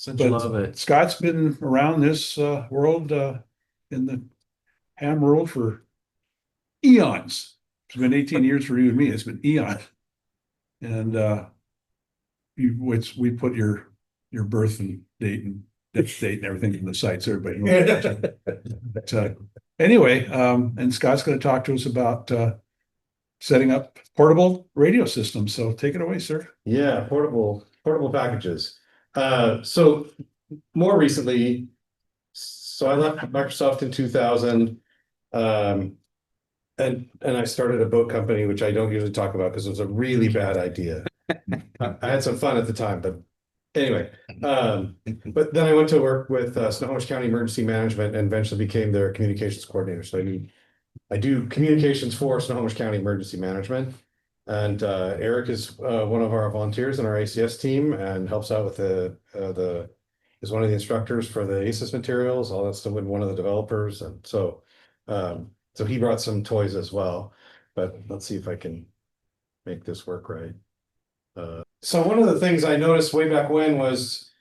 Love it. Scott's been around this world in the ham world for eons. It's been 18 years for you and me. It's been eons. And we put your birth and date and death date and everything in the site so everybody knows. But, anyway, and Scott's going to talk to us about setting up portable radio systems. So take it away, sir. Yeah, portable packages. So more recently, so I left Microsoft in 2000, and I started a boat company, which I don't usually talk about because it was a really bad idea. I had some fun at the time, but anyway, but then I went to work with Snohomish County Emergency Management and eventually became their communications coordinator. So I do communications for Snohomish County Emergency Management. And Eric is one of our volunteers in our ACS team and helps out with is one of the instructors for the ACES materials, all that stuff with one of the developers. And so he brought some toys as well, but let's see if I can make this work right. So one of the things I noticed way back when was,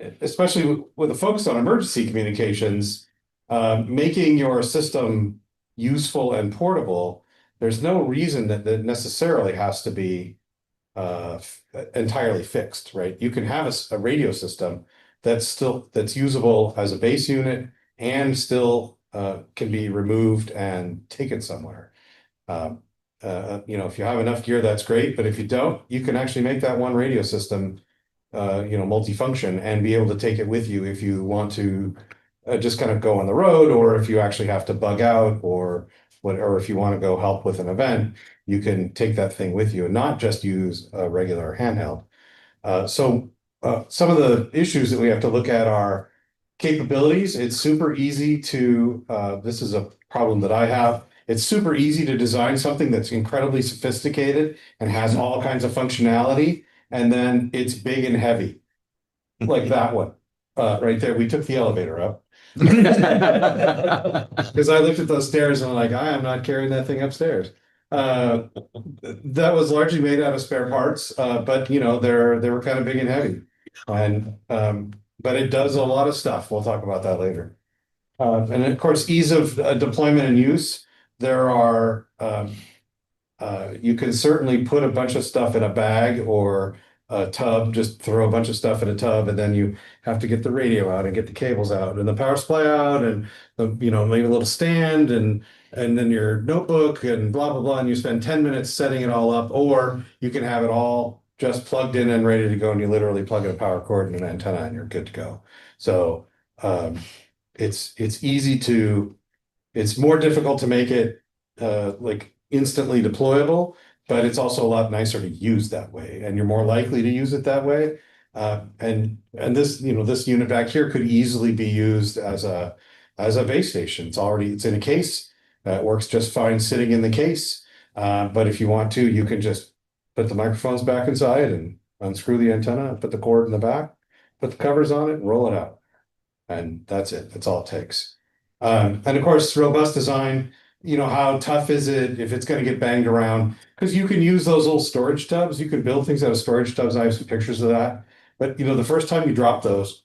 especially with a focus on emergency communications, making your system useful and portable. There's no reason that necessarily has to be entirely fixed, right? You can have a radio system that's usable as a base unit and still can be removed and taken somewhere. If you have enough gear, that's great. But if you don't, you can actually make that one radio system, multifunction and be able to take it with you if you want to just kind of go on the road, or if you actually have to bug out or if you want to go help with an event, you can take that thing with you and not just use a regular handheld. So some of the issues that we have to look at are capabilities. It's super easy to, this is a problem that I have. It's super easy to design something that's incredibly sophisticated and has all kinds of functionality, and then it's big and heavy, like that one right there. We took the elevator up. Because I looked at those stairs and I'm like, I am not carrying that thing upstairs. That was largely made out of spare parts, but they were kind of big and heavy, and but it does a lot of stuff. We'll talk about that later. And of course, ease of deployment and use. There are you can certainly put a bunch of stuff in a bag or a tub, just throw a bunch of stuff in a tub, and then you have to get the radio out and get the cables out and the power supply out and maybe a little stand and then your notebook and blah blah blah, and you spend 10 minutes setting it all up. Or you can have it all just plugged in and ready to go, and you literally plug in a power cord and an antenna and you're good to go. So it's more difficult to make it like instantly deployable, but it's also a lot nicer to use that way, and you're more likely to use it that way. And this unit back here could easily be used as a base station. It's in a case. It works just fine sitting in the case. But if you want to, you can just put the microphones back inside and unscrew the antenna, put the cord in the back, put the covers on it, roll it out, and that's it. That's all it takes. And of course, robust design. How tough is it if it's going to get banged around? Because you can use those little storage tubs. You can build things out of storage tubs. I have some pictures of that. But the first time you drop those,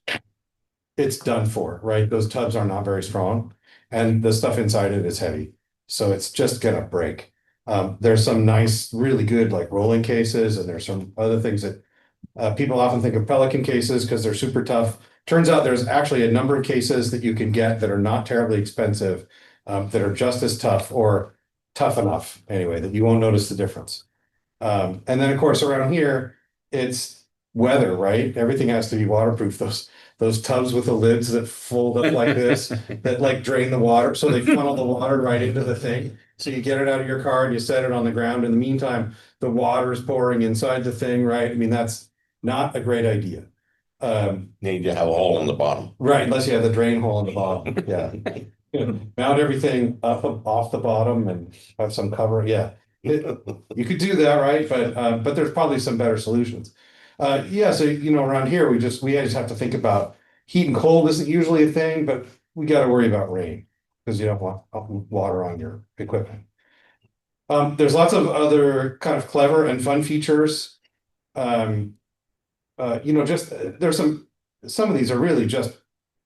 it's done for, right? Those tubs are not very strong, and the stuff inside it is heavy, so it's just gonna break. There's some nice, really good like rolling cases, and there's some other things that people often think of Pelican cases because they're super tough. Turns out there's actually a number of cases that you can get that are not terribly expensive, that are just as tough or tough enough anyway that you won't notice the difference. And then of course around here, it's weather, right? Everything has to be waterproof. Those tubs with the lids that fold up like this, that like drain the water. So they funnel the water right into the thing. So you get it out of your car and you set it on the ground. In the meantime, the water is pouring inside the thing, right? I mean, that's not a great idea. Need to have a hole in the bottom. Right, unless you have the drain hole in the bottom. Yeah. Mount everything up off the bottom and have some cover. Yeah, you could do that, right? But there's probably some better solutions. So around here we just have to think about heat and cold isn't usually a thing, but we got to worry about rain because you don't want water on your equipment. There's lots of other kind of clever and fun features. There's some some of these are really just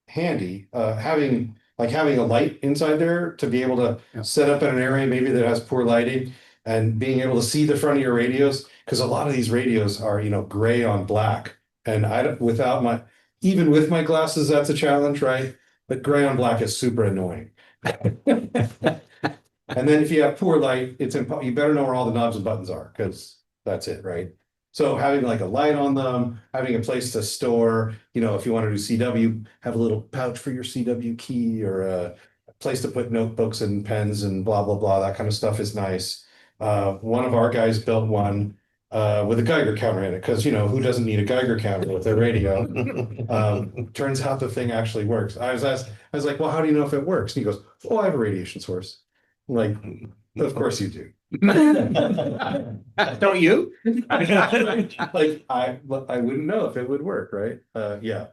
handy. Having a light inside there to be able to Yeah. set up in an area maybe that has poor lighting and being able to see the front of your radios, because a lot of these radios are, gray on black. And I don't, even with my glasses, that's a challenge, right? But gray on black is super annoying. And then if you have poor light, you better know where all the knobs and buttons are, because that's it, right? So having like a light on them, having a place to store, if you want to do CW, have a little pouch for your CW key, or a place to put notebooks and pens and blah, blah, blah, that kind of stuff is nice. One of our guys built one with a Geiger counter in it, because who doesn't need a Geiger counter with their radio? Turns out the thing actually works. I was like, well, how do you know if it works? And he goes, oh, I have a radiation source. I'm like, of course you do. Don't you? Like, I wouldn't know if it would work, right? Yeah.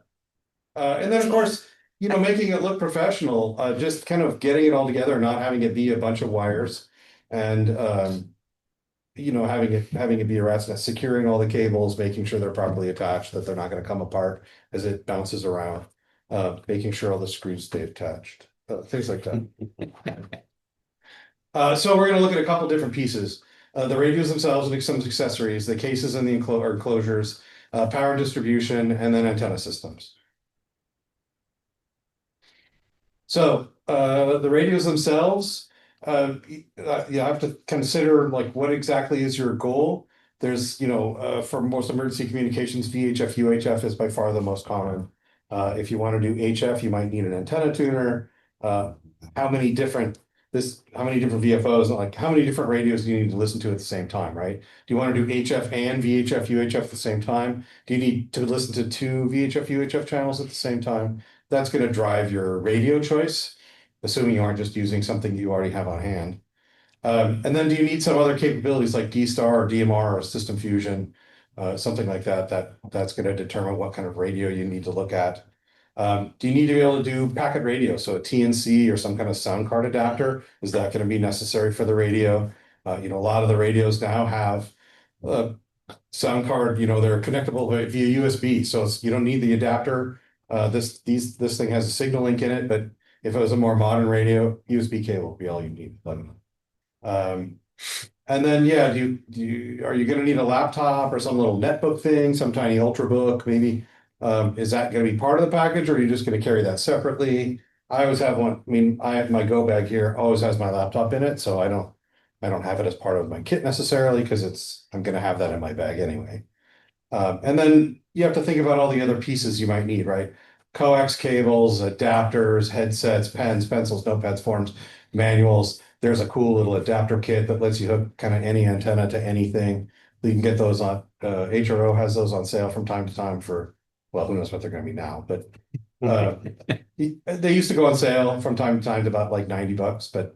And then of course, making it look professional, just kind of getting it all together, not having it be a bunch of wires, and having it be a rat's nest, securing all the cables, making sure they're properly attached, that they're not going to come apart as it bounces around, making sure all the screws stay attached, things like that. So we're going to look at a couple different pieces. The radios themselves and some accessories, the cases and the enclosures, power distribution, and then antenna systems. So the radios themselves, you have to consider like what exactly is your goal. There's, for most emergency communications, VHF, UHF is by far the most common. If you want to do HF, you might need an antenna tuner. How many different VFOs, like how many different radios do you need to listen to at the same time, right? Do you want to do HF and VHF, UHF at the same time? Do you need to listen to two VHF, UHF channels at the same time? That's going to drive your radio choice, assuming you aren't just using something you already have on hand. And then do you need some other capabilities like D-Star or DMR or System Fusion, something like that, that's going to determine what kind of radio you need to look at. Do you need to be able to do packet radio? So a TNC or some kind of sound card adapter, is that going to be necessary for the radio? A lot of the radios now have sound card, they're connectable via USB. So you don't need the adapter. This thing has a signal link in it, but if it was a more modern radio, USB cable would be all you need. And then, yeah, are you going to need a laptop or some little netbook thing, some tiny ultrabook, maybe? Is that going to be part of the package, or are you just going to carry that separately? I always have one. I mean, I have my go bag here, always has my laptop in it, so I don't have it as part of my kit necessarily, because I'm going to have that in my bag anyway. And then you have to think about all the other pieces you might need, right? Coax cables, adapters, headsets, pens, pencils, notepads, forms, manuals. There's a cool little adapter kit that lets you hook kind of any antenna to anything. You can get those on, HRO has those on sale from time to time for, well, who knows what they're going to be now, but they used to go on sale from time to time to about like $90, but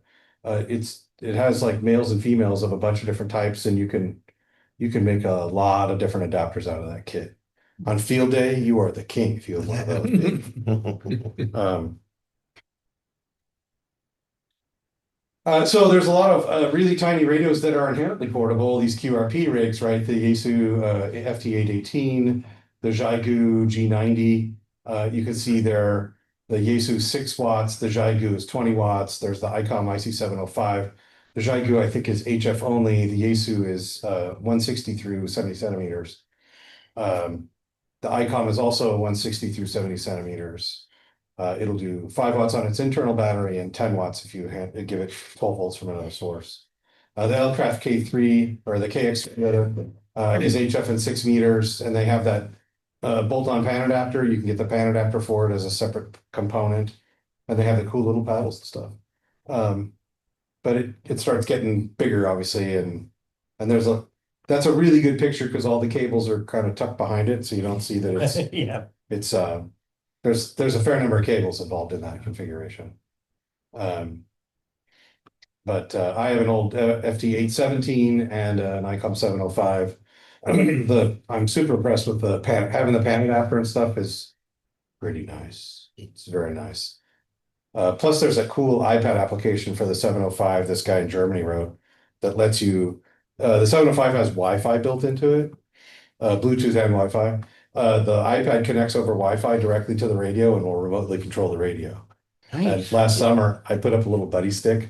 it has like males and females of a bunch of different types, and you can make a lot of different adapters out of that kit. On field day, you are the king if you have one of those. So there's a lot of really tiny radios that are inherently portable. These QRP rigs, right? The Yaesu FT818, the Xiegu G90. You can see there the Yaesu 6 watts, the Xiegu is 20 watts. There's the ICOM IC705. The Xiegu, I think, is HF only. The Yaesu is 160 through 70 centimeters. The ICOM is also 160 through 70 centimeters. It'll do 5 watts on its internal battery and 10 watts if you give it 12 volts from another source. The Elecraft K3 or the KX is HF and 6 meters, and they have that bolt-on pan adapter. You can get the pan adapter for it as a separate component, and they have the cool little paddles and stuff. But it starts getting bigger, obviously, and that's a really good picture because all the cables are kind of tucked behind it, so you don't see that it's Yeah. it's there's a fair number of cables involved in that configuration. But I have an old FT817 and an ICOM 705. I'm super impressed with having the pan adapter and stuff is pretty nice. It's very nice. Plus there's a cool iPad application for the 705 this guy in Germany wrote that lets you, the 705 has Wi-Fi built into it, Bluetooth and Wi-Fi. The iPad connects over Wi-Fi directly to the radio and will remotely control the radio. And Nice. last summer, I put up a little buddy stick.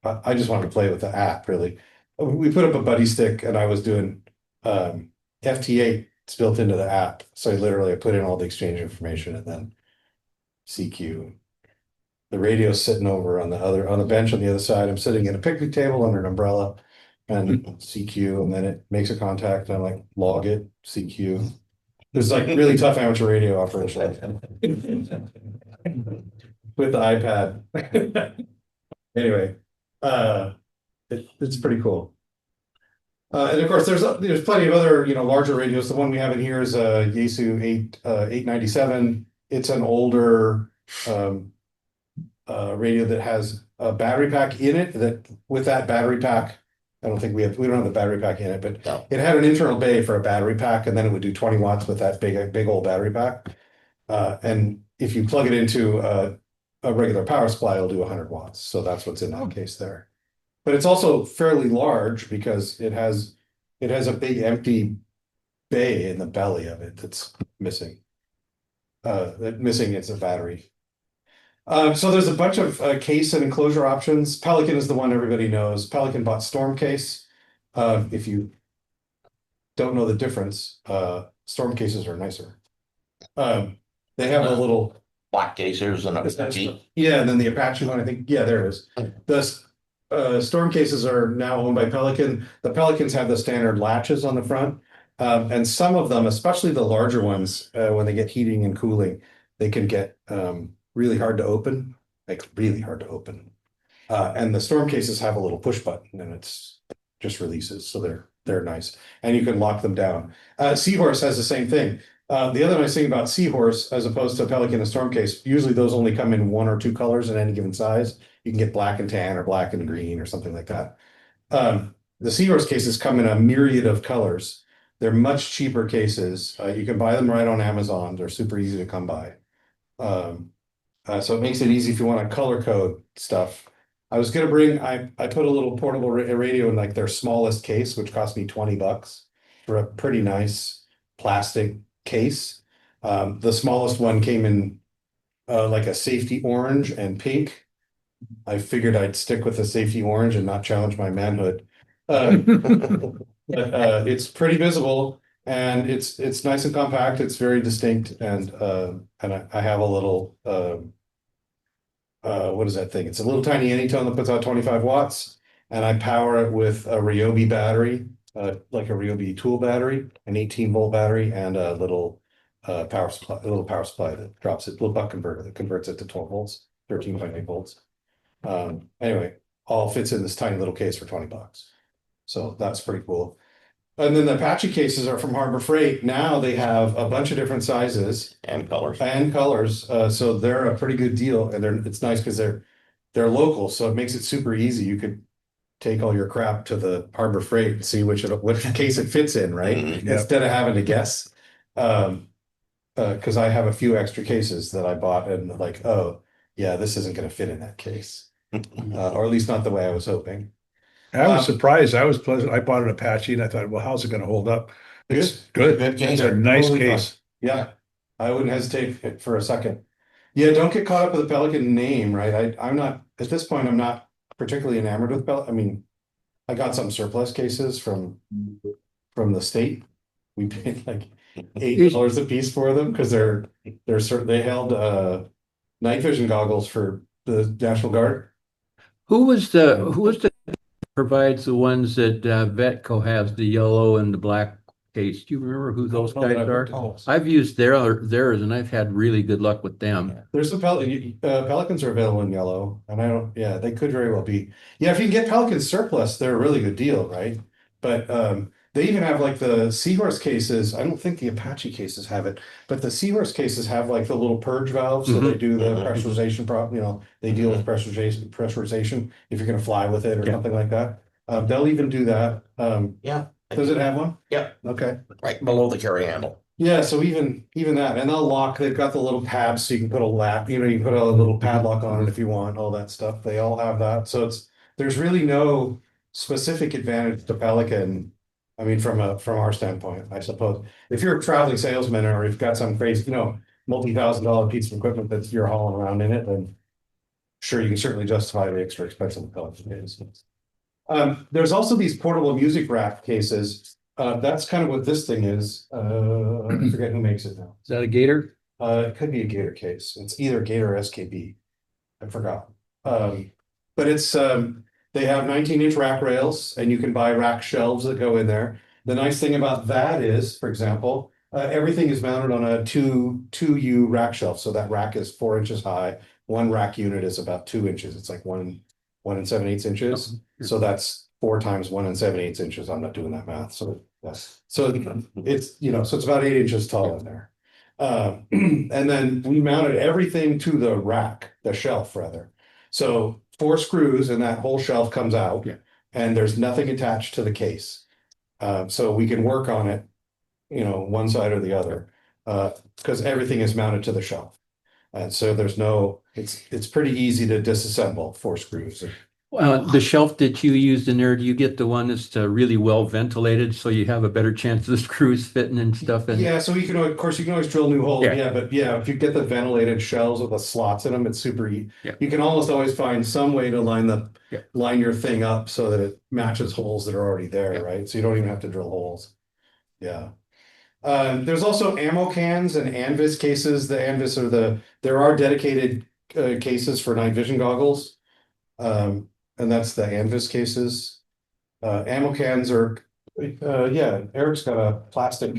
I just wanted to play with the app, really. We put up a buddy stick and I was doing FT8. It's built into the app. So I put in all the exchange information and then CQ. The radio's sitting over on the bench on the other side. I'm sitting at a picnic table under an umbrella and CQ, and then it makes a contact and I'm like, log it, CQ. It's like really tough amateur radio operation with the iPad. Anyway, it's pretty cool. And of course, there's plenty of other larger radios. The one we have in here is a Yaesu 897. It's an older radio that has a battery pack in it. That with that battery pack, I don't think we don't have the battery pack in it, but No. it had an internal bay for a battery pack, and then it would do 20 watts with that big old battery pack. And if you plug it into a regular power supply, it'll do 100 watts. So that's what's in that case there. But it's also fairly large because it has a big empty bay in the belly of it that's missing. Missing it's a battery. So there's a bunch of case and enclosure options. Pelican is the one everybody knows. Pelican bought Storm Case. If you don't know the difference, Storm cases are nicer. They have a little Black casers and a yeah, and then the Apache one, I think, yeah, there it is. The Storm cases are now owned by Pelican. The Pelicans have the standard latches on the front. And some of them, especially the larger ones, when they get heating and cooling, they can get really hard to open, like really hard to open. And the Storm cases have a little push button and it's just releases. So they're nice. And you can lock them down. Seahorse has the same thing. The other nice thing about Seahorse, as opposed to Pelican and Storm case, usually those only come in 1 or 2 colors in any given size. You can get black and tan or black and green or something like that. The Seahorse cases come in a myriad of colors. They're much cheaper cases. You can buy them right on Amazon. They're super easy to come by. So it makes it easy if you want to color code stuff. I was gonna bring, I put a little portable radio in like their smallest case, which cost me $20 for a pretty nice plastic case. The smallest one came in like a safety orange and pink. I figured I'd stick with the safety orange and not challenge my manhood. It's pretty visible and it's nice and compact. It's very distinct and I have a little what is that thing? It's a little tiny Anytone that puts out 25 watts, and I power it with a Ryobi battery, like a Ryobi tool battery, an 18-volt battery, and a little power supply that drops it, little buck converter that converts it to 12 volts, 13.8 volts. Anyway, all fits in this tiny little case for $20. So that's pretty cool. And then the Apache cases are from Harbor Freight. Now they have a bunch of different sizes and colors. So they're a pretty good deal, and it's nice because they're local, so it makes it super easy. You could take all your crap to the Harbor Freight and see which case it fits in, right? Instead of having to guess. Because I have a few extra cases that I bought, and like, oh yeah, this isn't going to fit in that case, or at least not the way I was hoping. I was surprised. I was pleasant. I bought an Apache and I thought, well, how's it going to hold up? It's good. Good case. It's a nice Totally case. fine. Yeah, I wouldn't hesitate for a second. Yeah, don't get caught up with the Pelican name, right? I'm not, at this point, I'm not particularly enamored with Pelican. I mean, I got some surplus cases from the state. We paid like $8 a piece for them because they held night vision goggles for the National Guard. Who was the provides the ones that Vetco has, the yellow and the black case? Do you remember who those guys are? I've used theirs and I've had really good luck with them. There's some Pelicans are available in yellow, and they could very well be. Yeah, if you can get Pelicans surplus, they're a really good deal, right? But they even have like the Seahorse cases. I don't think the Apache cases have it, but the Seahorse cases have like the little purge valve, so they do the pressurization problem. They deal with pressurization if you're going to fly with it or something like that. They'll even do that. Yeah. Does it have one? Yeah. Okay. Right below the carry handle. Yeah, so even that, and they'll lock. They've got the little tabs, so you can put you can put a little padlock on it if you want. All that stuff. They all have that. So there's really no specific advantage to Pelican I mean, from our standpoint, I suppose. If you're a traveling salesman or you've got some crazy, multi-$1,000 piece of equipment that you're hauling around in it, then sure, you can certainly justify the extra expense of the collection. There's also these portable music rack cases. That's kind of what this thing is. I forget who makes it now. Is that a gator? It could be a Gator case. It's either Gator or SKB. I forgot. But it's they have 19-inch rack rails, and you can buy rack shelves that go in there. The nice thing about that is, for example, everything is mounted on a 2U rack shelf. So that rack is 4 inches high. One rack unit is about 2 inches. It's like 1 7/8 inches. So that's 4 times 1 7/8 inches. I'm not doing that math. So that's so it's so it's about 8 inches tall in there. And then we mounted everything to the rack, the shelf rather. So 4 screws and that whole shelf comes out, and there's nothing attached to the case. So we can work on it, one side or the other, because everything is mounted to the shelf. And so it's pretty easy to disassemble 4 screws. The shelf that you used in there, do you get the one that's really well ventilated so you have a better chance of the screws fitting and stuff in? Yeah, so you can always drill new holes. Yeah. But if you get the ventilated shells with the slots in them, it's super easy. Yeah. You can almost always find some way to line your thing up so that it matches holes that are already there, right? So you don't even have to drill holes. Yeah. There's also ammo cans and Anvis cases. The Anvis there are dedicated cases for night vision goggles. And that's the Anvis cases. Ammo cans are, Eric's got a plastic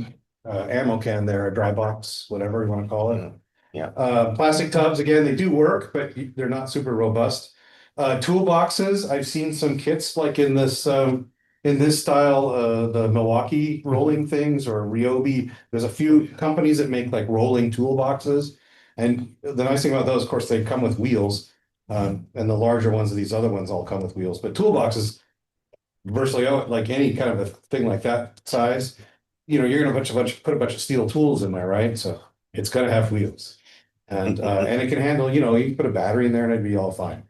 ammo can there, a dry box, whatever you want to call it. Yeah. Plastic tubs, again, they do work, but they're not super robust. Toolboxes, I've seen some kits like in this style, the Milwaukee rolling things or Ryobi. There's a few companies that make like rolling toolboxes. And the nice thing about those, of course, they come with wheels. And the larger ones of these other ones all come with wheels, but toolboxes, virtually like any kind of a thing like that size, you're gonna put a bunch of steel tools in there, right? So it's gonna have wheels, and it can handle, you can put a battery in there and it'd be all fine.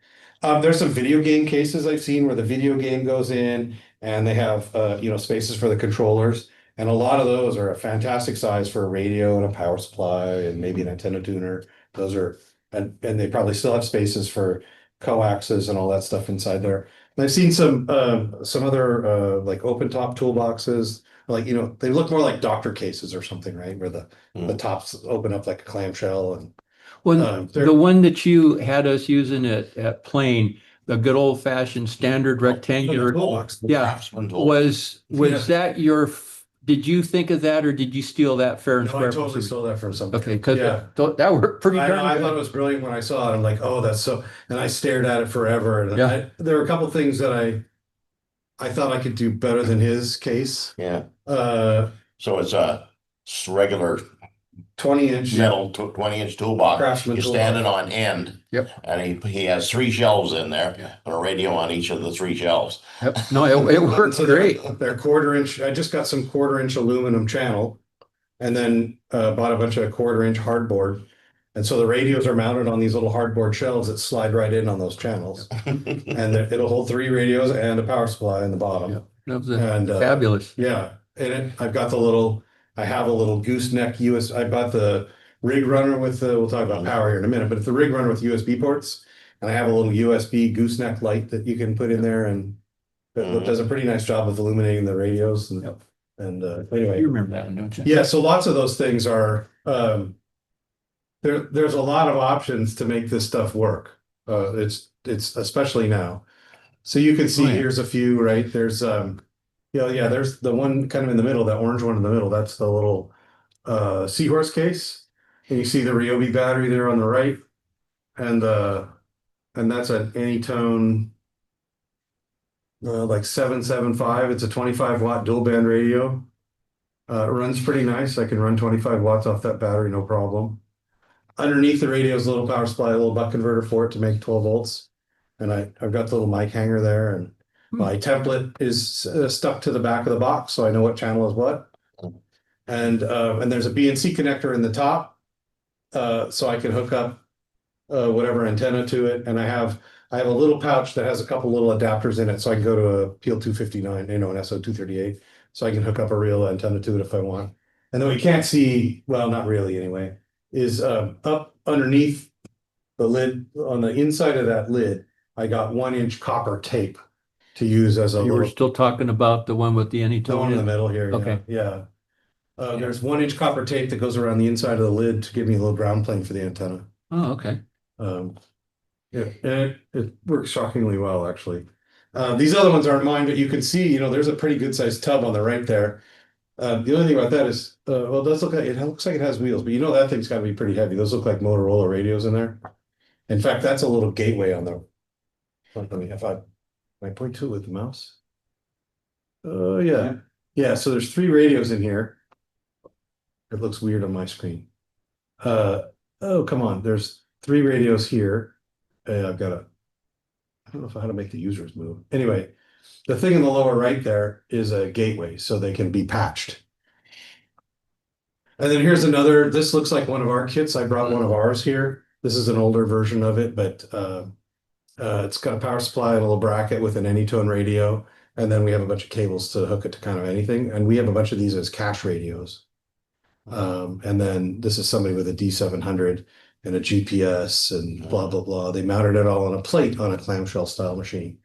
There's some video game cases I've seen where the video game goes in, and they have spaces for the controllers, and a lot of those are a fantastic size for a radio and a power supply and maybe an antenna tuner. Those are. And they probably still have spaces for coaxes and all that stuff inside there. And I've seen some other like open top toolboxes, like they look more like doctor cases or something, right? Where the tops open up like a clamshell. And Well, the one that you had us using at Plain, the good old fashioned standard rectangular. toolbox. Yeah, Craftsman tool. was that your? Did you think of that, or did you steal that fair and No, I square? totally stole that from somebody. Okay, because Yeah. that worked pretty I darn thought it good. was brilliant when I saw it. I'm like, oh, that's so, and I stared at it forever. And Yeah. there were a couple things that I thought I could do better than his case. Yeah, Uh, so it's a regular 20-inch metal 20-inch toolbox. Craftsman You're toolbox. standing on end. Yep. And he has 3 shelves in there, and a radio on each of the 3 shelves. Yep. No, it worked So great. they're 1/4-inch. I just got some 1/4-inch aluminum channel, and then bought a bunch of 1/4-inch hardboard. And so the radios are mounted on these little hardboard shelves that slide right in on those channels, and it'll hold 3 radios and a power supply in the bottom. Yep. That was And fabulous. yeah, and I have a little gooseneck US. I bought the rig runner with we'll talk about power here in a minute, but it's the rig runner with USB ports, and I have a little USB gooseneck light that you can put in there, and that does a pretty nice job of illuminating the radios. And Yep. Anyway, You remember that one, don't you? yeah, so lots of those things are there's a lot of options to make this stuff work. It's especially now. So you can see Oh, yeah. here's a few, right? There's there's the one kind of in the middle, that orange one in the middle, that's the little seahorse case. And you see the Ryobi battery there on the right. And that's an Anytone like 775. It's a 25-watt dual band radio. It runs pretty nice. I can run 25 watts off that battery, no problem. Underneath the radio is a little power supply, a little buck converter for it to make 12 volts. And I've got the little mic hanger there, and my template is stuck to the back of the box, so I know what channel is what. And there's a BNC connector in the top, so I can hook up whatever antenna to it. And I have a little pouch that has a couple little adapters in it, so I can go to a PL 259, an SO 238. so I can hook up a real antenna to it if I want. And then we can't see, well, not really anyway, is up underneath the lid, on the inside of that lid, I got 1-inch copper tape to use as a You were little, still talking about the one with the the one anytone in the in? middle here, Okay. yeah. There's 1-inch copper tape that goes around the inside of the lid to give me a little ground plane for the antenna. Oh, okay. Yeah, and it works shockingly well, actually. These other ones aren't mine, but you can see, there's a pretty good sized tub on the right there. The only thing about that is, well, it looks like it has wheels, but that thing's got to be pretty heavy. Those look like Motorola radios in there. In fact, that's a little gateway on the. Let me, if I point to it with the mouse. Oh yeah. So there's 3 radios in here. It looks weird on my screen. Oh, come on. There's 3 radios here. I've got I don't know how to make the users move. Anyway, the thing in the lower right there is a gateway, so they can be patched. And then here's another. This looks like one of our kits. I brought one of ours here. This is an older version of it, but it's got a power supply and a little bracket with an Anytone radio. And then we have a bunch of cables to hook it to kind of anything. And we have a bunch of these as cache radios. And then this is somebody with a D700 and a GPS and blah, blah, blah. They mounted it all on a plate on a clamshell style machine.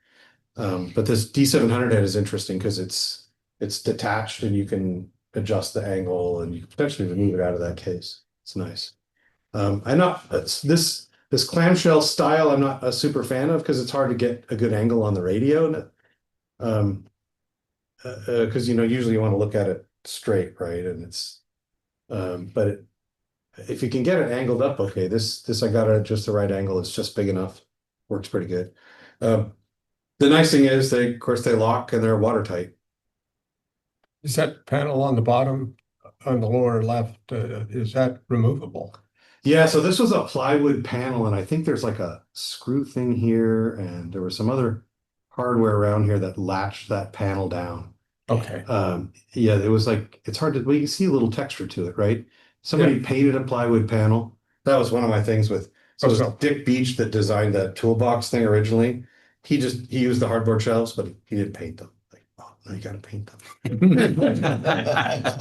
But this D700 head is interesting because it's detached and you can adjust the angle and you can potentially remove it out of that case. It's nice. This clamshell style I'm not a super fan of because it's hard to get a good angle on the radio. Because usually you want to look at it straight, right? And it's if you can get it angled up, okay. This I got it at just the right angle. It's just big enough. Works pretty good. The nice thing is of course they lock and they're watertight. Is that panel on the bottom, on the lower left, is that removable? Yeah, so this was a plywood panel, and I think there's like a screw thing here, and there was some other hardware around here that latched that panel down. Okay. Yeah, it was like, it's hard to, well, you can see a little texture to it, right? Somebody painted a plywood panel. That was one of my things with, so it was Dick Beach that designed that toolbox thing originally. He used the hardboard shelves, but he didn't paint them. Like, oh, no, you gotta paint them.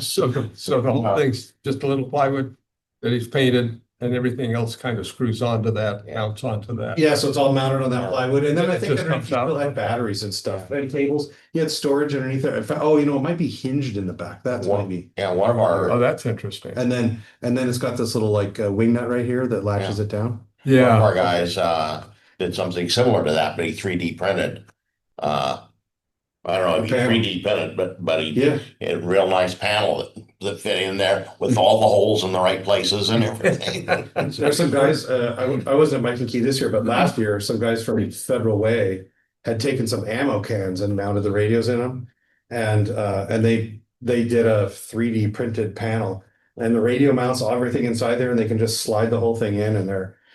So the whole thing's just a little plywood that he's painted and everything else kind of screws onto that, mounts onto that. Yeah, so it's all mounted on that plywood. And then I It think just underneath comes out. you still had batteries and stuff and cables. You had storage underneath there. In fact, it might be hinged in the back. That's One- maybe. Yeah, one of Oh, our, that's interesting. And then it's got this little like wing nut right here that latches it down. one of our Yeah. guys, did something similar to that, but he 3D printed. I don't know if he Panel. 3D printed, but he Yeah. had a real nice panel that fit in there with all the holes in the right places and everything. There's some guys, I wasn't at Mike and Key this year, but last year, some guys from Federal Way had taken some ammo cans and mounted the radios in them. And they did a 3D printed panel and the radio mounts everything inside there and they can just slide the whole thing in and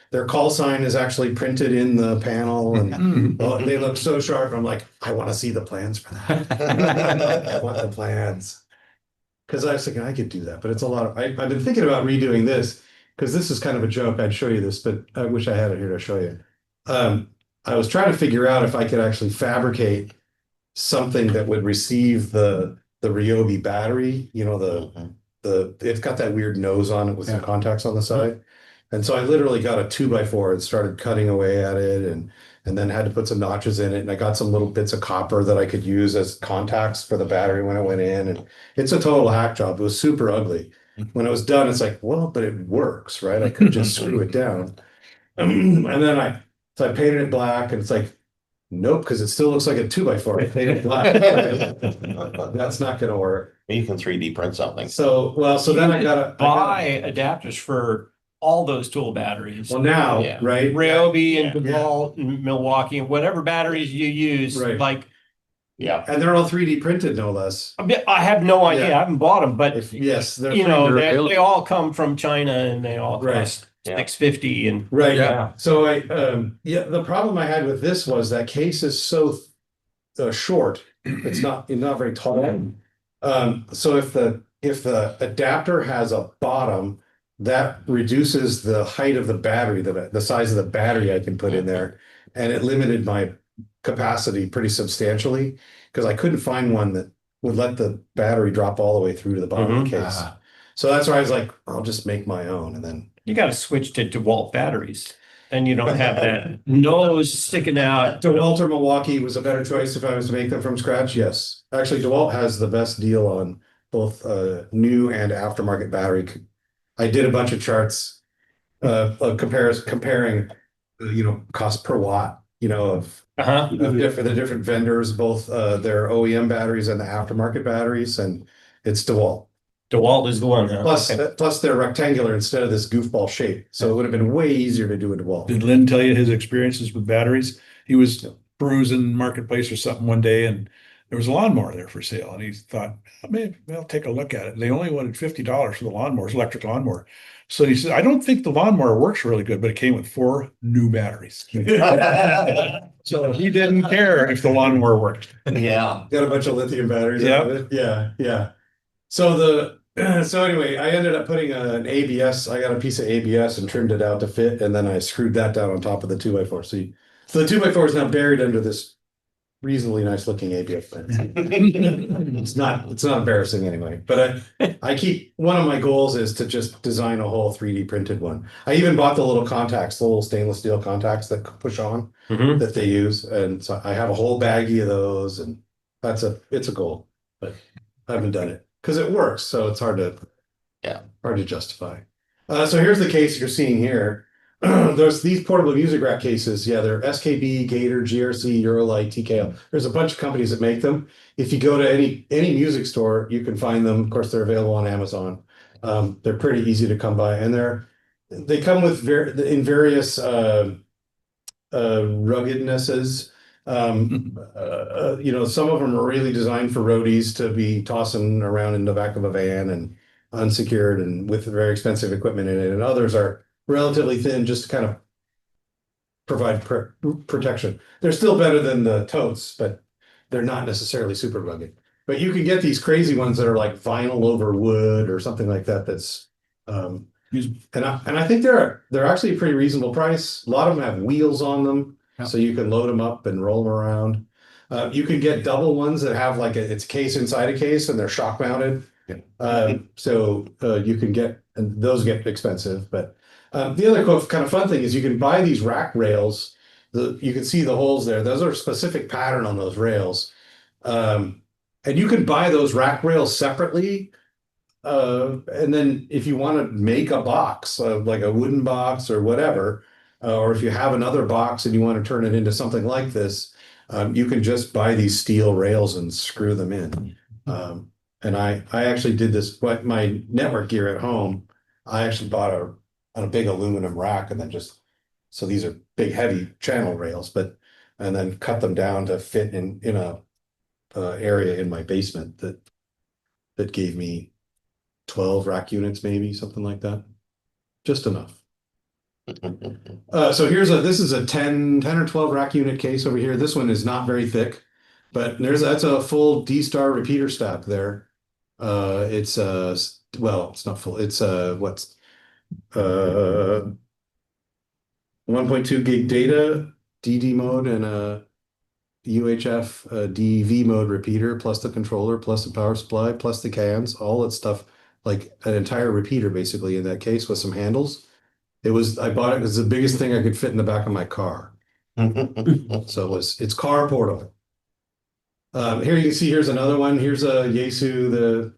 their call sign is actually printed in the panel and oh, they look so sharp. I'm like, I want to see the plans for that. I want the plans. Because I was thinking I could do that, but it's a lot of, I've been thinking about redoing this because this is kind of a joke. I'd show you this, but I wish I had it here to show you. I was trying to figure out if I could actually fabricate something that would receive the Ryobi battery, it's got that weird nose on it with some contacts on the side. And so I literally got a 2x4 and started cutting away at it and then had to put some notches in it. And I got some little bits of copper that I could use as contacts for the battery when it went in. And it's a total hack job. It was super ugly. When it was done, it's like, well, but it works, right? I could just screw it down. And then I painted it black and it's like, nope, because it still looks like a 2x4. I painted it black. That's not going to work. You can 3D print something. So then I got buy adapters for all those tool batteries. well now, Yeah. right? Ryobi and Yeah. DeWalt and Milwaukee and whatever batteries you use, Right. like Yeah. And they're all 3D printed, no less. I have no idea. Yeah. I haven't bought them, but Yes, they're they're they available. all come from China and they all Right. cost Yeah. $650 $650 and right. Yeah. So the problem I had with this was that case is so short. It's not very tall. So if the adapter has a bottom, that reduces the height of the battery, the size of the battery I can put in there, and it limited my capacity pretty substantially because I couldn't find one that would let the battery drop all the way through to the bottom of the case. Ah. So that's why I was like, I'll just make my own, and then You gotta switch to DeWalt batteries. Then you don't have that nose sticking out. DeWalt or Milwaukee was a better choice if I was to make them from scratch. Yes, actually, DeWalt has the best deal on both new and aftermarket battery. I did a bunch of charts, comparing, cost per watt, of Uh-huh. the different vendors, both their OEM batteries and the aftermarket batteries, and it's DeWalt. DeWalt is the one, huh? Plus, Okay. plus they're rectangular instead of this goofball shape, so it would have been way easier to do a DeWalt. Did Lynn tell you his experiences with batteries? He was perusing Marketplace or something one day and there was a lawnmower there for sale and he thought, oh, maybe I'll take a look at it. And they only wanted $50 for the lawnmower, electric lawnmower. So he said, I don't think the lawnmower works really good, but it came with 4 new batteries. So he didn't care if the lawnmower worked. Yeah. Got a bunch of lithium batteries out of it. Yeah, yeah. So anyway, I ended up putting an ABS. I got a piece of ABS and trimmed it out to fit, and then I screwed that down on top of the 2x4. So the 2x4 is now buried under this reasonably nice looking ABS fence. It's not embarrassing anyway. But I keep, one of my goals is to just design a whole 3D printed one. I even bought the little contacts, the little stainless steel contacts that push on Mhm. that they use, and so I have a whole baggie of those, and it's a goal, but I haven't done it because it works, so it's hard to justify. So here's the case you're seeing here. There's these portable music rack cases. Yeah, they're SKB, Gator, GRC, Eurolight, TKL. There's a bunch of companies that make them. If you go to any music store, you can find them. Of course, they're available on Amazon. They're pretty easy to come by, and they come with in various ruggednesses. Some of them are really designed for roadies to be tossing around in the back of a van and unsecured and with very expensive equipment in it, and others are relatively thin just to kind of provide protection. They're still better than the totes, but they're not necessarily super rugged. But you can get these crazy ones that are like vinyl over wood or something like that. That's and I think they're actually a pretty reasonable price. A lot of them have wheels on them, so you can load them up and roll them around. You can get double ones that have like it's case inside a case and they're shock mounted. So you can get, and those get expensive, but the other kind of fun thing is you can buy these rack rails. You can see the holes there. Those are a specific pattern on those rails. And you can buy those rack rails separately. And then if you want to make a box, like a wooden box or whatever, or if you have another box and you want to turn it into something like this, you can just buy these steel rails and screw them in. And I actually did this, but my network gear at home, I actually bought a big aluminum rack and then so these are big heavy channel rails, and then cut them down to fit in a area in my basement that gave me 12 rack units, maybe something like that. Just enough. So this is a 10 or 12 rack unit case over here. This one is not very thick, but that's a full D-Star repeater stack there. It's it's not full. It's 1.2 gig data, DD mode, and a UHF DV mode repeater, plus the controller, plus the power supply, plus the cans, all that stuff, like an entire repeater basically in that case with some handles. I bought it because it's the biggest thing I could fit in the back of my car. So it's car portable. Here you can see, here's another one. Here's a Yaesu, the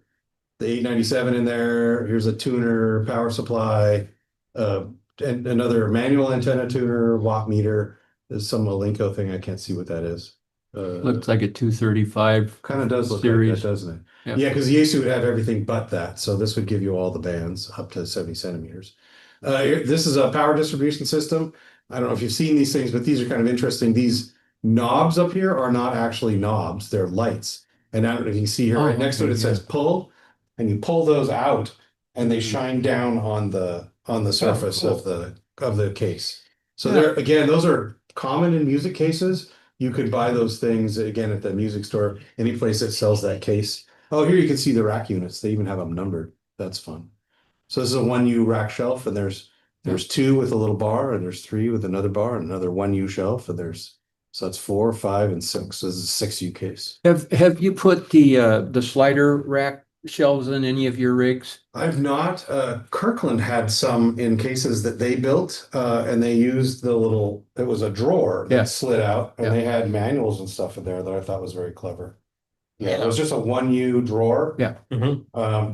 897 in there. Here's a tuner, power supply, and another manual antenna tuner, watt meter. There's some Malenko thing. I can't see what that is. Looks like a 235. Kind of does look series. like that, doesn't it? Yeah. Yeah, because Yaesu would have everything but that. So this would give you all the bands up to 70 centimeters. This is a power distribution system. I don't know if you've seen these things, but these are kind of interesting. These knobs up here are not actually knobs. They're lights. And I don't know if you can see here, right next to it, it says pull, and you pull those out and they shine down on the surface of the case. So those are common in music cases. You could buy those things again at the music store, any place that sells that case. Oh, here you can see the rack units. They even have them numbered. That's fun. So this is a 1U rack shelf, and there's 2 with a little bar, and there's 3 with another bar, and another 1U shelf, and there's So that's 4, 5, and 6. So this is a 6U case. Have you put the slider rack shelves in any of your rigs? I've not. Kirkland had some in cases that they built, and they used the little. It was a drawer that Yeah. slid out, and Yeah. they had manuals and stuff in there that I thought was very clever. Yeah, Yeah. it was just a 1U drawer. Yeah. Mhm.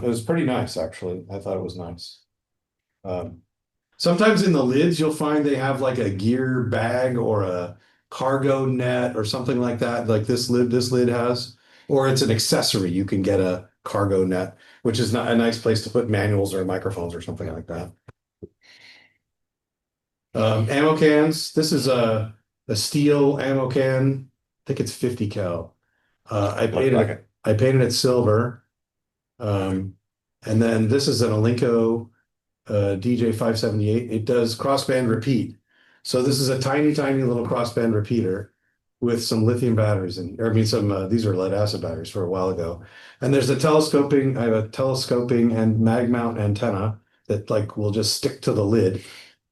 It was pretty nice, actually. I thought it was nice. Sometimes in the lids, you'll find they have like a gear bag or a cargo net or something like that, like this lid has, or it's an accessory. You can get a cargo net, which is not a nice place to put manuals or microphones or something like that. Ammo cans. This is a steel ammo can. I think it's 50 cal. I painted it silver. And then this is an Alinco DJ 578. It does crossband repeat. So this is a tiny little crossband repeater with some lithium batteries in, or I mean some these are lead acid batteries for a while ago. And there's a telescoping, I have a telescoping and mag mount antenna that like will just stick to the lid.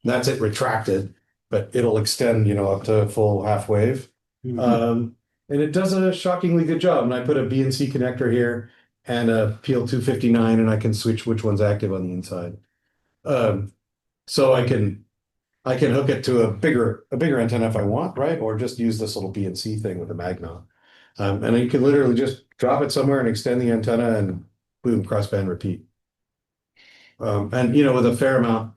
That's it retracted, but it'll extend, up to full half wave. And it does a shockingly good job. And I put a BNC connector here and a PL259, and I can switch which one's active on the inside. So I can hook it to a bigger antenna if I want, right? Or just use this little BNC thing with a mag mount. And you can literally just drop it somewhere and extend the antenna and boom, crossband repeat. And with a fair amount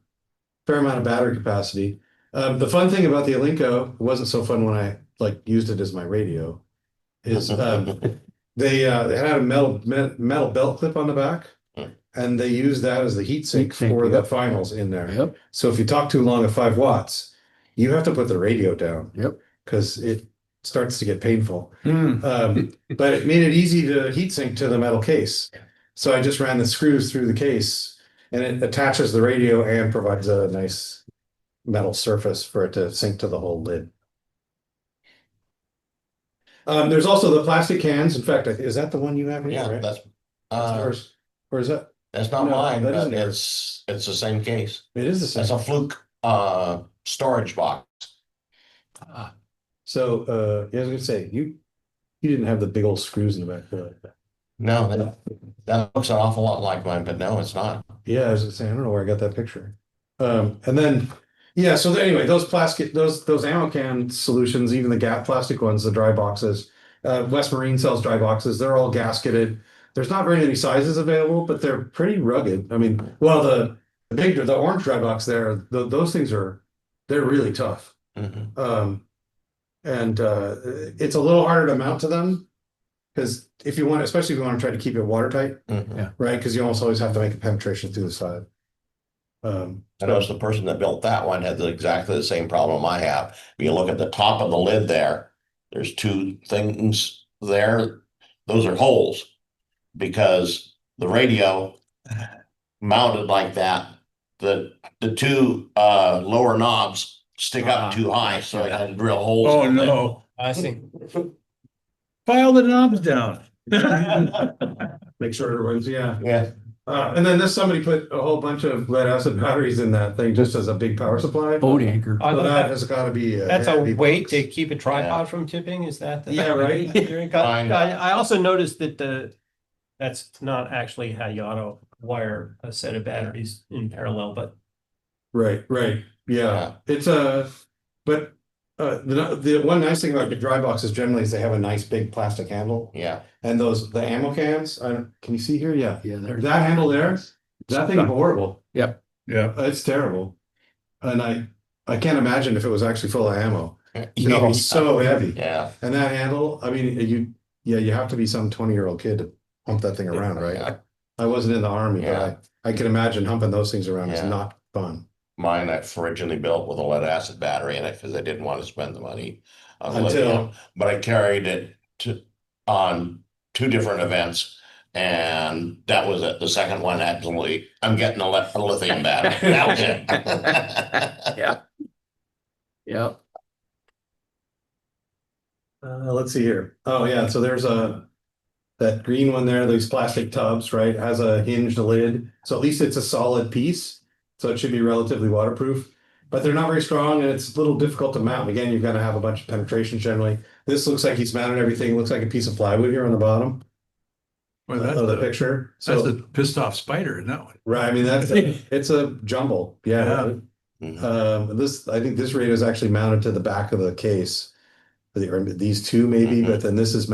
of battery capacity. The fun thing about the Alinco, it wasn't so fun when I used it as my radio, is they had a metal belt clip on the back. And they use that as the heat sink for the finals in there. Yep. So if you talk too long at 5 watts, you have to put the radio down. Yep. Because it starts to get painful. But it made it easy to heat sink to the metal case. So I just ran the screws through the case, and it attaches the radio and provides a nice metal surface for it to sink to the whole lid. There's also the plastic cans. In fact, is that the one you have here? Yeah, right? that's Ours. Or is that? that's not No, mine, that but isn't it's the same case. It is the same. It's a fluke storage box. So, I was gonna say, you didn't have the big old screws in the back there like that. No, that looks an awful lot like mine, but no, it's not. Yeah, I was gonna say, I don't know where I got that picture. And then, so anyway, those ammo can solutions, even the GAP plastic ones, the dry boxes, West Marine sells dry boxes, they're all gasketed. There's not very many sizes available, but they're pretty rugged. I mean, well, the orange dry box there, those things they're really tough. Mhm. And it's a little harder to mount to them because especially if you want to try to keep it watertight, Mhm. right? Because you almost always have to make a penetration through the side. I noticed the person that built that one had exactly the same problem I have. If you look at the top of the lid there's two things there. Those are holes because the radio mounted like that, the two lower knobs stick up too high, so it had drill holes. Oh, in them. no. I see. File the knobs down. Make sure it runs, yeah. Yeah, And then somebody put a whole bunch of lead acid batteries in that thing just as a big power supply. Boat anchor. I So thought that has got to be. That's a heavy weight box. to keep a tripod from tipping, is that? Yeah, right. I also noticed that that's not actually how you auto wire a set of batteries in parallel, but Right. Yeah. It's but the one nice thing about the dry boxes generally is they have a nice big plastic handle. yeah. And the ammo cans, can you see here? Yeah. Yeah, there's That handle there, that thing is horrible. Yeah. It's terrible. And I can't imagine if it was actually full of ammo. It No. would be so heavy. Yeah. And that handle, I mean, you have to be some 20-year-old kid to pump that thing around, right? Yeah. I wasn't in the army, Yeah. but I can imagine humping those things around is Yeah. not fun. Mine I've originally built with a lead acid battery in it because I didn't want to spend the money on Until- lithium, but I carried it on 2 different events. And that was it. The second one, absolutely, I'm getting a lithium battery. That was it. Yeah. Yeah. Let's see here. Oh yeah, so there's that green one there, these plastic tubs, right? Has a hinged lid. So at least it's a solid piece. So it should be relatively waterproof. but they're not very strong and it's a little difficult to mount. Again, you've got to have a bunch of penetration generally. This looks like he's mounted everything. It looks like a piece of plywood here on the bottom Well, of the picture. that's So, a pissed off spider in that one. right, I mean, it's a jumble. Yeah. Mhm. I think this radio is actually mounted to the back of the case. Or these two maybe, but then this stuff's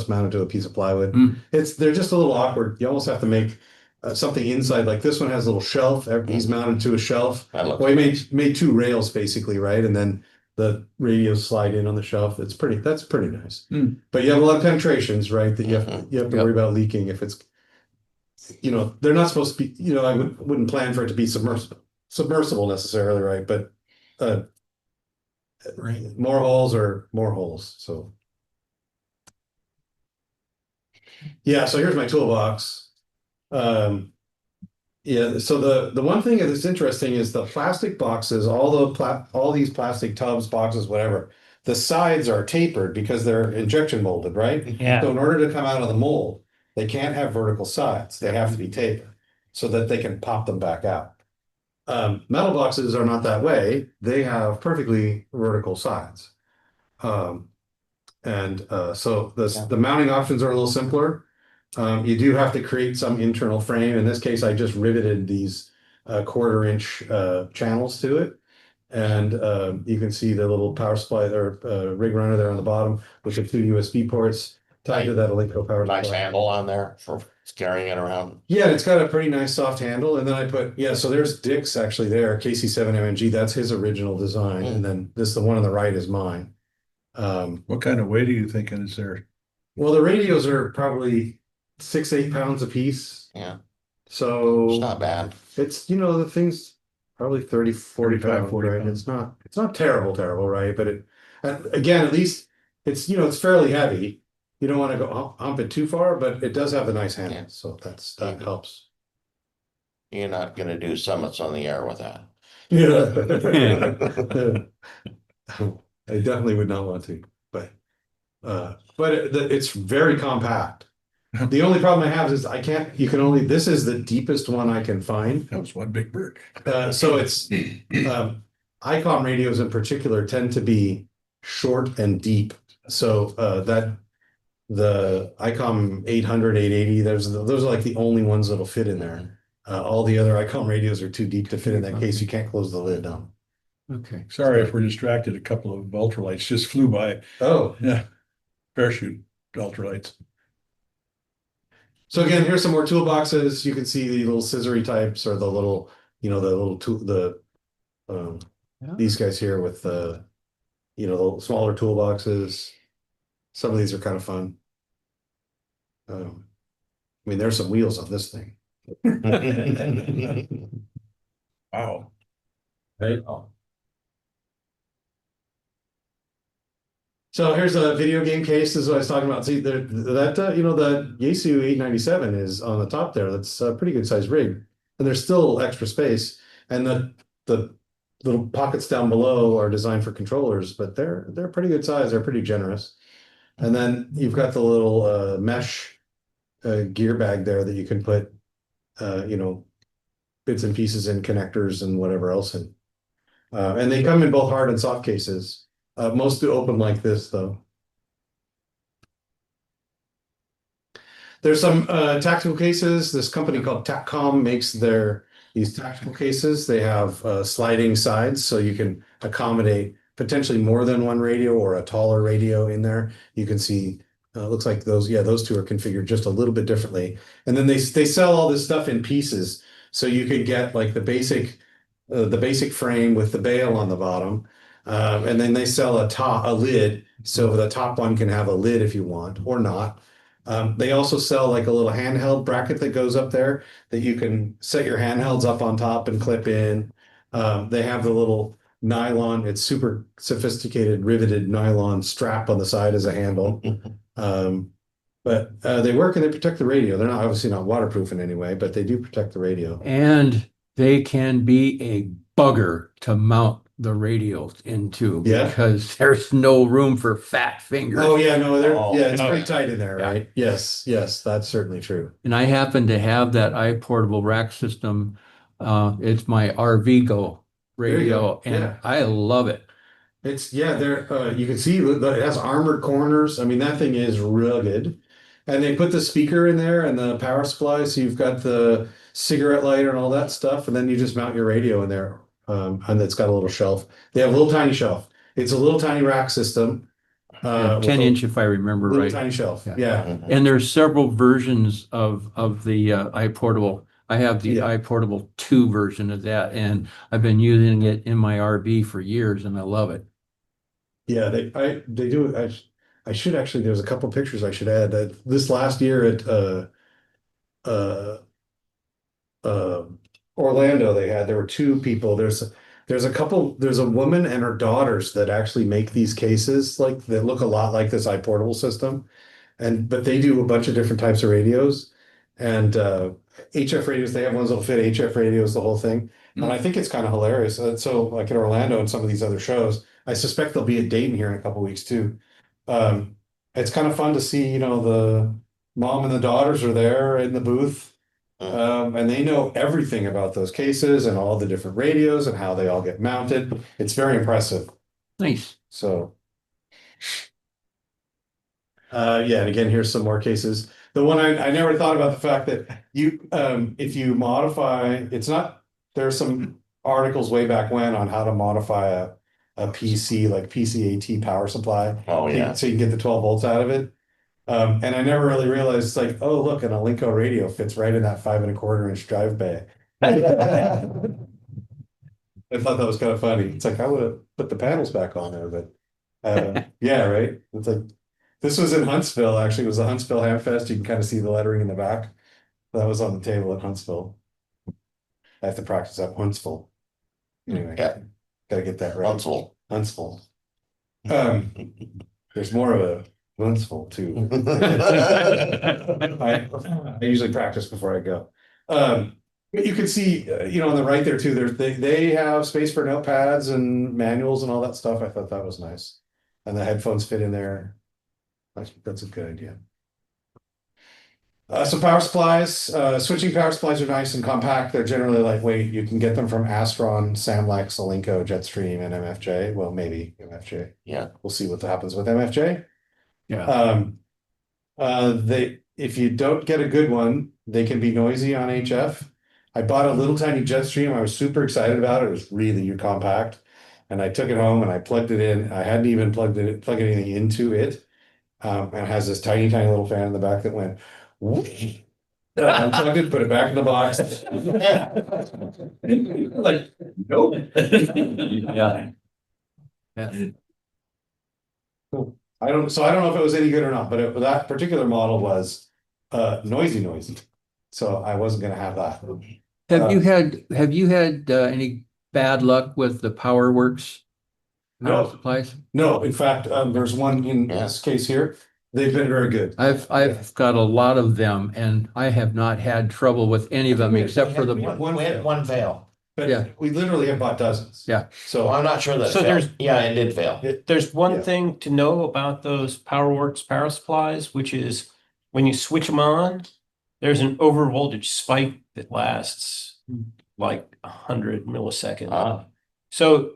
mounted to a piece of plywood. Hmm. They're just a little awkward. You almost have to make something inside. Like this one has a little shelf. He's mounted to a shelf. That looks- Well, he made two rails basically, right? And then the radios slide in on the shelf. That's pretty nice. Hmm. But you have a lot of penetrations, right? That you have to Yep. worry about leaking if it's, they're not supposed to be, I wouldn't plan for it to be submersible necessarily, right? But more holes are more holes. So yeah, so here's my toolbox. Yeah, so the one thing that's interesting is the plastic boxes, all these plastic tubs, boxes, whatever, the sides are tapered because they're injection molded, right? Yeah. So in order to come out of the mold, they can't have vertical sides. They have to be tapered so that they can pop them back out. Metal boxes are not that way. They have perfectly vertical sides. So the mounting options are a little simpler. You do have to create some internal frame. In this case, I just riveted these 1/4 inch channels to it. And you can see the little power supply or rig runner there on the bottom with the 2 USB ports tied to that Electro power Nice supply. handle on there for carrying it around. Yeah, it's got a pretty nice soft handle. And then I put, so there's Dick's actually there, KC7MNG. That's his original design. And then the one on the right is mine. What kind of weight are you thinking is there? Well, the radios are probably 6-8 pounds a piece. Yeah. So It's not bad. it's, the thing's probably 30-40 35, pounds, 40 right? pounds. It's not terrible, right? But again, at least it's, it's fairly heavy. You don't want to go hump it too far, but it does have a nice handle. Yeah. So that helps. You're not gonna do summits on the air with that. Yeah. I definitely would not want to, but it's very compact. The only problem I have is this is the deepest one I can find. That was one big bird. So it's, ICOM radios in particular tend to be short and deep. So, the ICOM 800, 880, those are like the only ones that'll fit in there. All the other ICOM radios are too deep to fit in that case. You can't close the lid down. Okay. Sorry if we're distracted. A couple of ultralights just flew by. Oh, Yeah. Parachute ultralights. so again, here's some more toolboxes. You can see the little scissory types or the little, these guys here with the smaller toolboxes. Some of these are kind of fun. I mean, there's some wheels on this thing. Wow. Right. So here's a video game case. This is what I was talking about. See, the Yaesu 897 is on the top there. That's a pretty good sized rig, and there's still extra space. And the little pockets down below are designed for controllers, but they're pretty good size. They're pretty generous. And then you've got the little mesh gear bag there that you can put, bits and pieces and connectors and whatever else in. And they come in both hard and soft cases. Most do open like this, though. There's some tactical cases. This company called TACCOM makes these tactical cases. They have sliding sides, so you can accommodate potentially more than one radio or a taller radio in there. You can see, looks like those two are configured just a little bit differently. And then they sell all this stuff in pieces, so you could get like the basic frame with the bail on the bottom. And then they sell a lid, so the top one can have a lid if you want, or not. They also sell like a little handheld bracket that goes up there that you can set your handhelds up on top and clip in. They have the little nylon, it's super sophisticated riveted nylon strap on the side as a handle. But they work and they protect the radio. They're obviously not waterproof in any way, but they do protect the radio. And they can be a bugger to mount the radios into Yeah. because there's no room for fat fingers. Oh yeah, no, it's Oh, pretty yeah. tight in there, Yeah. right? Yes, that's certainly true. And I happen to have that iPortable rack system. It's my RVGO radio, Yeah. and I love it. It's there. You can see that it has armored corners. I mean, that thing is rugged. And they put the speaker in there and the power supply, so you've got the cigarette lighter and all that stuff, and then you just mount your radio in there. And it's got a little shelf. They have a little tiny shelf. It's a little tiny rack system. Yeah, With 10-inch, if I remember little right. tiny shelf. Yeah. Yeah. And there's several versions of the iPortable. I have the Yeah. iPortable 2 version of that, and I've been using it in my RV for years, and I love it. Yeah, they do. I should actually. There's a couple pictures I should add. This last year at uh, Orlando, there were two people. There's a couple. There's a woman and her daughters that actually make these cases like that look a lot like this iPortable system, but they do a bunch of different types of radios and HF radios. They have ones that'll fit HF radios, the whole thing. And I think it's kind of hilarious. So like at Orlando and some of these other shows, I suspect they'll be at Dayton here in a couple of weeks too. It's kind of fun to see, the mom and the daughters are there in the booth. And they know everything about those cases and all the different radios and how they all get mounted. It's very impressive. Nice. So, yeah, and again, here's some more cases. The one I never thought about the fact that if you modify, there's some articles way back when on how to modify a PC, like PCAT power supply. Oh, yeah. So you can get the 12 volts out of it. And I never really realized, it's like, oh, look, an Alinco radio fits right in that 5 1/4-inch drive bay. I thought that was kind of funny. It's like, I would have put the panels back on there, but yeah, right. It's like, this was in Huntsville, actually. It was the Huntsville Hamfest. You can kind of see the lettering in the back. That was on the table at Huntsville. I have to practice that Huntsville. Anyway, Yeah. Gotta get that right. Huntsville. There's more of a Huntsville too. I usually practice before I go. But you can see, on the right there too, they have space for notepads and manuals and all that stuff. I thought that was nice. And the headphones fit in there. That's a good idea. So power supplies, switching power supplies are nice and compact. They're generally lightweight. You can get them from Astron, Samlex, Alinco, Jetstream, and MFJ. Well, maybe MFJ. Yeah. We'll see what happens with MFJ. Yeah. If you don't get a good one, they can be noisy on HF. I bought a little tiny Jetstream. I was super excited about it. It was really compact. And I took it home and I plugged it in. I hadn't even plugged anything into it. And it has this tiny little fan in the back that went whoosh. Unplugged it, put it back in the box. Like, nope. Yeah. Yeah. Cool. I don't know if it was any good or not, but that particular model was noisy. So I wasn't gonna have that. Have you had any bad luck with the PowerWorks power No, supplies? no. In fact, there's one in this case here. They've been very good. I've got a lot of them, and I have not had trouble with any of them except for the We had one fail. But Yeah. we literally have bought dozens. Yeah. So Well, I'm not sure that it So failed. there's- Yeah, it did fail. There's one Yeah. thing to know about those PowerWorks power supplies, which is when you switch them on, there's an over voltage spike that lasts like 100 milliseconds. Ah. So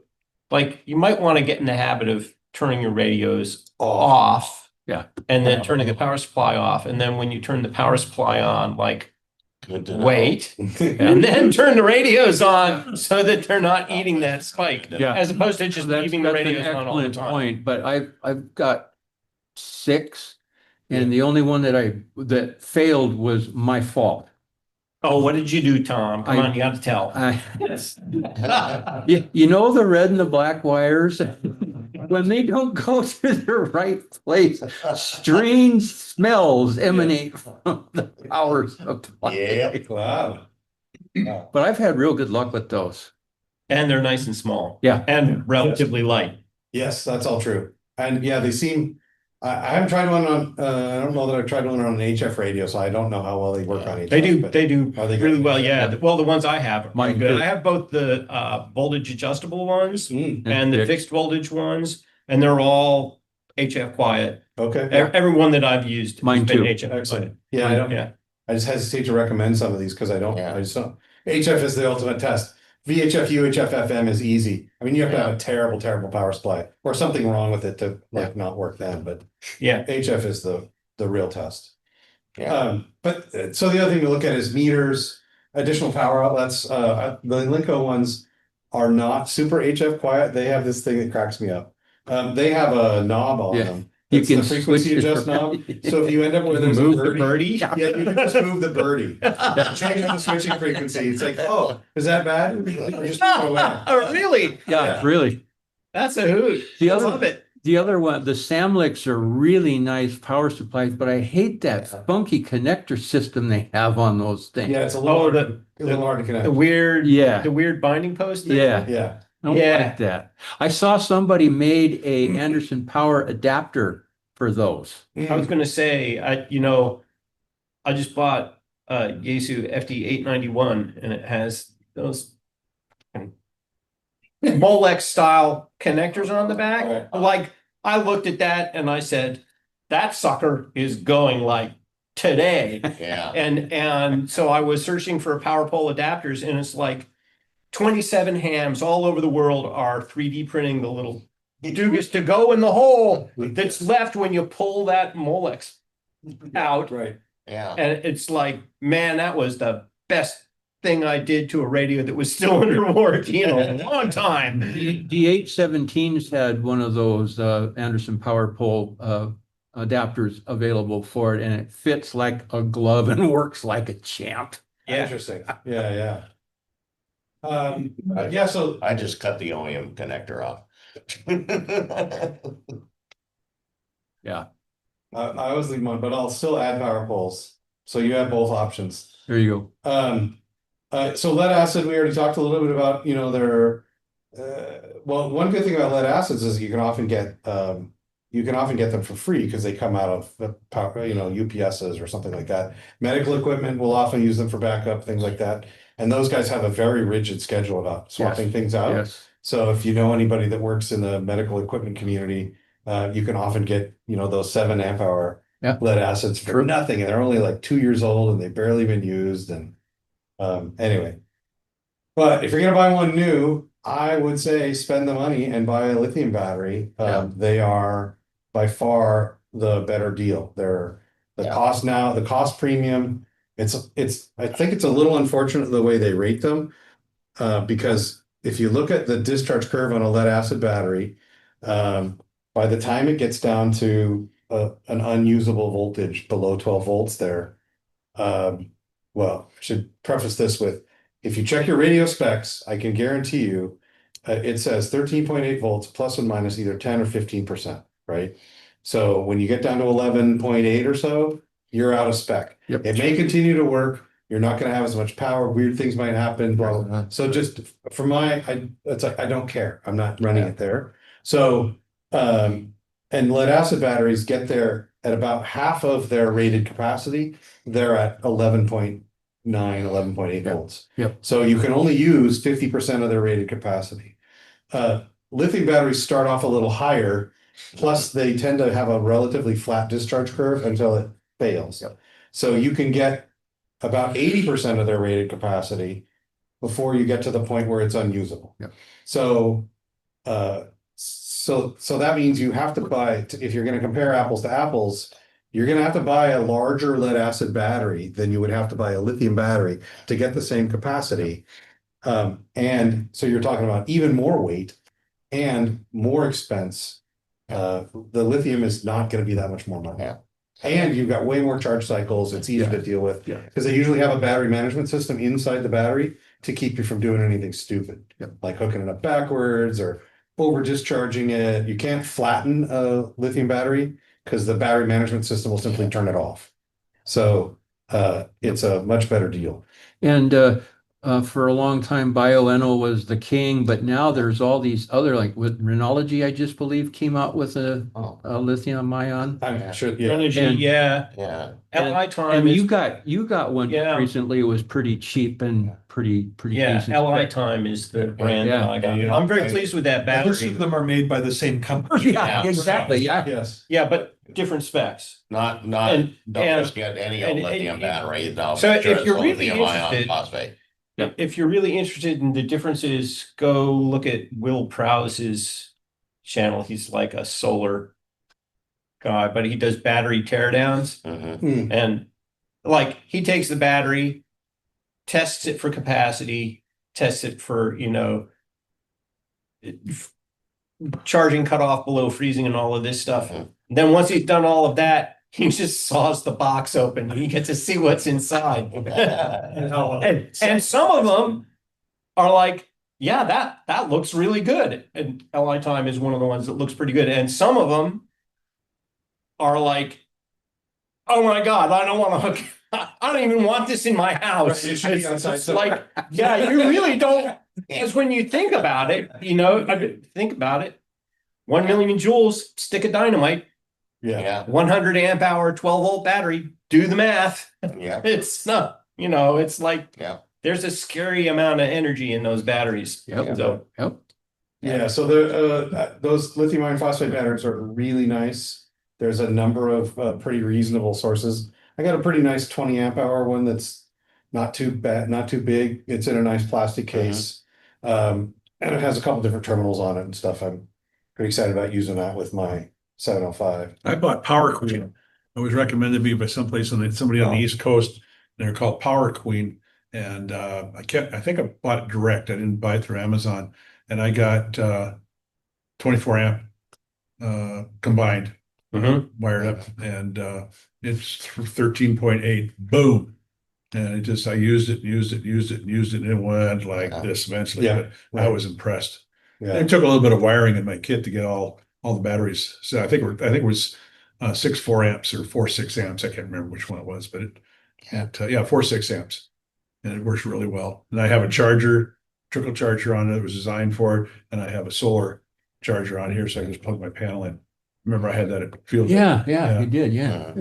like you might want to get in the habit of turning your radios off. Yeah. And then turning the power supply off. And then when you turn the power supply on, like Good to know. wait, and then turn the radios on so that they're not eating that spike. Yeah. As opposed to just leaving the That's an radios on all the excellent time. point, but I've got 6, and the only one that failed was my fault. Oh, what did you do, Tom? Come on, you got to tell. Yes. You know the red and the black wires? When they don't go to the right place, strange smells emanate from the power supply. Yeah. Wow. But I've had real good luck with those. And they're nice and small. Yeah. And relatively light. Yes, that's all true. And yeah, they seem. I haven't tried one on. I don't know that I've tried one on an HF radio, so I don't know how well they work on HF. They do but are they really good? well, yeah. Well, the ones I have are Mine good. too. I have both the voltage adjustable ones Mm, and the fixed. fixed voltage ones, and they're all HF quiet. okay. Every one that I've used has Mine been too. HF quiet. Excellent. Yeah, Yeah. I just hesitate to recommend some of these because I just don't. HF is the ultimate test. VHF, UHF, FM is easy. I mean, you have to have a terrible, terrible power supply or something wrong with it to like not work then, but Yeah. HF is the real test. Yeah, But so the other thing to look at is meters, additional power outlets. The Linko ones are not super HF quiet. They have this thing that cracks me up. They have a knob on Yeah. them. You It's can the frequency switch it adjust knob. around. So if you end up where there's a Move the birdie, birdie. yeah, you can just move the birdie. Change the switching frequency. It's like, oh, is that bad? Or just throw it away. Oh, really? Yeah, really. That's a hoot. The I other- love it. The other one, the Samlex are really nice power supplies, but I hate that funky connector system they have on those things. Yeah, it's a little, Oh, hard, a little hard to connect. The weird, Yeah. the weird binding post thing? Yeah. Yeah. I don't Yeah. like that. I saw somebody made a Anderson power adapter for those. I was gonna say, I just bought Yaesu FD891 and it has those Molex style connectors on the back. Right. Like, I looked at that and I said, that sucker is going like today. yeah. And so I was searching for power pole adapters and it's like 27 hams all over the world are 3D printing the little doogas to go in the hole that's left when you pull that Molex out. Right. Yeah. And it's like, man, that was the best thing I did to a radio that was still under warranty in a long time. The 817s had one of those Anderson power pole adapters available for it, and it fits like a glove and works like a champ. Yeah. Interesting. Yeah, yeah. Yeah, so I just cut the OEM connector off. Yeah, I was leaving one, but I'll still add power poles. So you have both options. there you go. So lead acid, we already talked a little bit about, their well, one good thing about lead acids is you can often get them for free because they come out of power, UPSs or something like that. Medical equipment will often use them for backup, things like that. And those guys have a very rigid schedule about swapping things out. Yes. So if you know anybody that works in the medical equipment community, you can often get, those 7 amp hour Yeah. lead acids for True. nothing. And they're only like 2 years old and they've barely been used. And anyway, but if you're going to buy one new, I would say spend the money and buy a lithium battery. Yeah. They are by far the better deal. They're the Yeah. cost now, the cost premium. I think it's a little unfortunate the way they rate them, because if you look at the discharge curve on a lead acid battery, by the time it gets down to an unusable voltage below 12 volts there, well, I should preface this with, if you check your radio specs, I can guarantee you, it says 13.8 volts plus or minus either 10 or 15%, right? So when you get down to 11.8 or so, you're out of spec. Yep. It may continue to work. You're not going to have as much power. Weird things might happen. Blah, blah, blah. So just for it's like, I don't care. I'm not running it there. So, and lead acid batteries get there at about half of their rated capacity. They're at 11.9, 11.8 volts. Yep. So you can only use 50% of their rated capacity. Lithium batteries start off a little higher, plus they tend to have a relatively flat discharge curve until it fails. Yep. So you can get about 80% of their rated capacity before you get to the point where it's unusable. Yep. So that means you have to buy, if you're going to compare apples to apples, you're going to have to buy a larger lead acid battery than you would have to buy a lithium battery to get the same capacity. And so you're talking about even more weight and more expense. The lithium is not going to be that much more money. Yeah. And you've got way more charge cycles. It's easy to deal with Yeah. because they usually have a battery management system inside the battery to keep you from doing anything stupid, like hooking it up backwards or over discharging it. You can't flatten a lithium battery because the battery management system will simply turn it off. So it's a much better deal. And for a long time, Bioenno was the king, but now there's all these other, like with Rhenology, I just believe, came out with a lithium ion. I'm sure. Yeah. Energy, And- yeah. Yeah. LI time And is, you got one Yeah. recently. It was pretty cheap and pretty yeah, decent. LI time is the brand that I got. Yeah. I'm very pleased with that Most battery. of them are made by the same company. Yeah, exactly. Yeah. Yes. Yeah, but different specs. Not, And- don't and- just get any and- old lithium and- battery. No, So make sure if it's you're really lithium ion interested- phosphate. Yeah. If you're really interested in the differences, go look at Will Prowse's channel. He's like a solar guy, but he does battery teardowns. Mhm. And like he takes the battery, tests it for capacity, tests it for, charging cutoff below freezing and all of this stuff. Mhm. Then once he's done all of that, he just saws the box open. You get to see what's inside. And some of them are like, yeah, that looks really good. And LI Time is one of the ones that looks pretty good. And some of them are like, oh my God, I don't want to hook. I don't even want this in my house. Right, it should be It's outside just like, yeah, you really don't. Because when you think about it, think about it. 1 million joules, stick of dynamite, Yeah. Yeah, 100 amp hour, 12-volt battery. Do the math. yeah, It's not, it's like yeah. there's a scary amount of energy in those batteries. Yep. So Yep. Yeah, so those lithium iron phosphate batteries are really nice. There's a number of pretty reasonable sources. I got a pretty nice 20 amp hour one that's not too bad, not too big. It's in a nice plastic case. And it has a couple different terminals on it and stuff. I'm pretty excited about using that with my 705. I bought Power Queen. It was recommended to me by somebody on the East Coast. They're called Power Queen. And I think I bought it direct. I didn't buy it through Amazon. And I got 24 amp combined wired up, and it's 13.8. Boom. And I used it, and it went like this eventually. Yeah, But I was impressed. Yeah. It took a little bit of wiring in my kit to get all the batteries. So I think it was 6 4 amps or 4 6 amps. I can't remember which one it was, but it 4 6 amps, and it works really well. And I have a trickle charger on it that was designed for it, and I have a solar charger on here, so I can just plug my panel in. Remember, I had that at Field. Yeah, you did, yeah.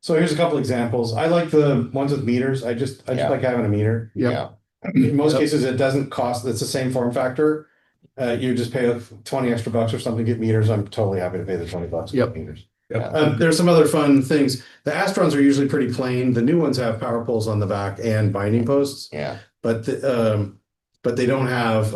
So here's a couple examples. I like the ones with meters. I just like having a meter. Yeah, In most cases, it doesn't cost. It's the same form factor. You just pay 20 extra bucks or something to get meters. I'm totally happy to pay the 20 bucks to get meters. There's some other fun things. The Astrons are usually pretty plain. The new ones have power poles on the back and binding posts. yeah. But they don't have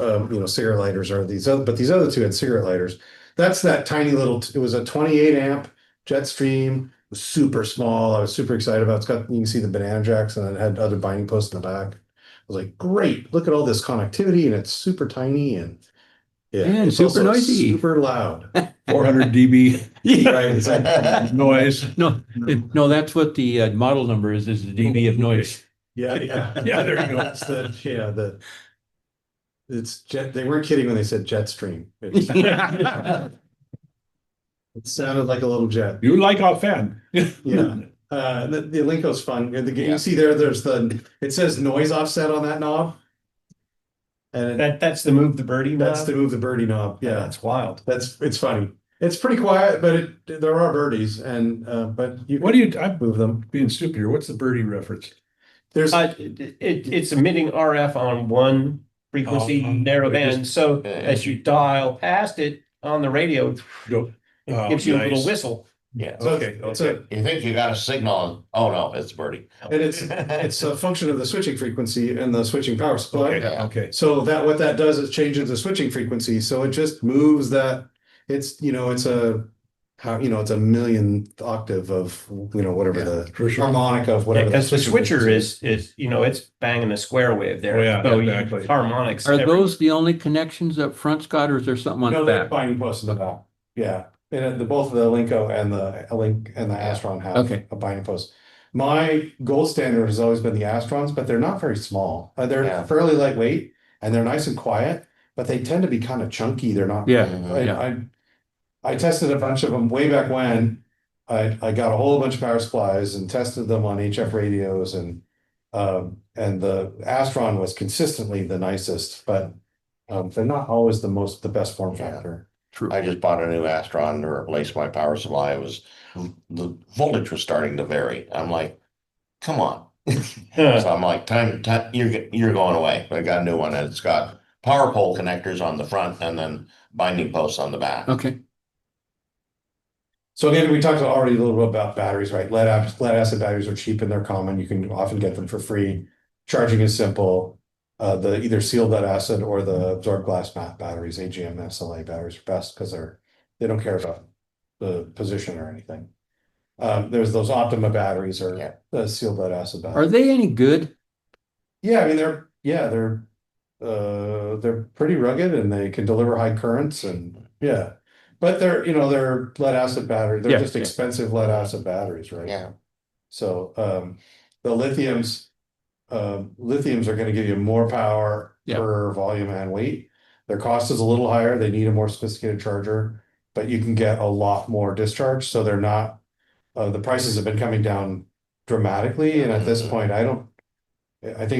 cigarette lighters or but these other two had cigarette lighters. That's that tiny little. It was a 28 amp Jetstream. It was super small. I was super excited about it. You can see the banana jacks, and it had other binding posts in the back. I was like, great! Look at all this connectivity, and it's super tiny and And it's super also noisy. super loud. 400 dB Right? It's like, noise. No, that's what the model number is the dB of noise. yeah. Yeah, there you go. That's it's jet. They weren't kidding when they said Jetstream. It sounded like a little jet. You like our fan. Yeah. The Elenco's fun. You see there's it says noise offset on that knob. And that's the move the birdie knob. that's to move the birdie knob. Yeah. That's wild. It's funny. It's pretty quiet, but there are birdies, and but you I'm move them. being stupid here. What's the birdie reference? There's It's emitting RF on one frequency narrow band. So as you dial past it on the radio, Go. it gives you a little Nice. whistle. Yeah. so Okay, it's a You think you got a signal and, oh no, it's birdie. and it's a function of the switching frequency and the switching power supply. Okay, okay. So what that does is changes the switching frequency. So it just moves that. It's it's a millionth octave of whatever the For sure. harmonic of whatever. Because the switching switcher frequency is it's banging the square wave there. Oh, yeah, So exactly. harmonics. Are those the only connections up front, Scott, or is there something on No, the they're back? binding posts in the back. Yeah, and both the Elenco and the Astron have Okay. a binding post. My gold standard has always been the Astrons, but they're not very small. They're Yeah. fairly lightweight and they're nice and quiet, but they tend to be kind of chunky. They're not. Yeah, Mhm. I tested a bunch of them way back when. I got a whole bunch of power supplies and tested them on HF radios, and the Astron was consistently the nicest, but they're not always the best form factor. True. I just bought a new Astron to replace my power supply. The voltage was starting to vary. I'm like, come on. So I'm like, time, you're going away. I got a new one, and it's got power pole connectors on the front and then binding posts on the back. Okay. So again, we talked already a little bit about batteries, right? Lead acid batteries are cheap and they're common. You can often get them for free. charging is simple. The either sealed lead acid or the absorbed glass mat batteries, AGM SLA batteries are best because they don't care about the position or anything. There's those Optima batteries or the sealed lead acid Are batteries. they any good? Yeah, I mean they're pretty rugged and they can deliver high currents and yeah. But they're lead acid batteries. They're Yeah, just yeah. expensive lead acid batteries, right? Yeah. So the lithiums are going to give you more power Yeah. per volume and weight. Their cost is a little higher. They need a more sophisticated charger, but you can get a lot more discharge. So they're not, the prices have been coming down dramatically. And at this point, I think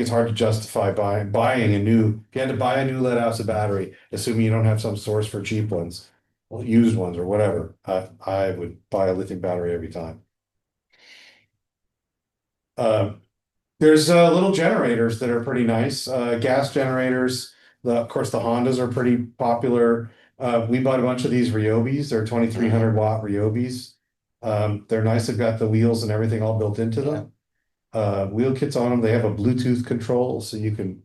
it's hard to justify buying a new, if you had to buy a new lead acid battery, assuming you don't have some source for cheap ones, used ones or whatever, I would buy a lithium battery every time. There's little generators that are pretty nice, gas generators. Of course, the Hondas are pretty popular. We bought a bunch of these Ryobis. They're 2300 watt Ryobis. They're nice. They've got the wheels and everything all built into them. Wheel kits on them. They have a Bluetooth control, so you can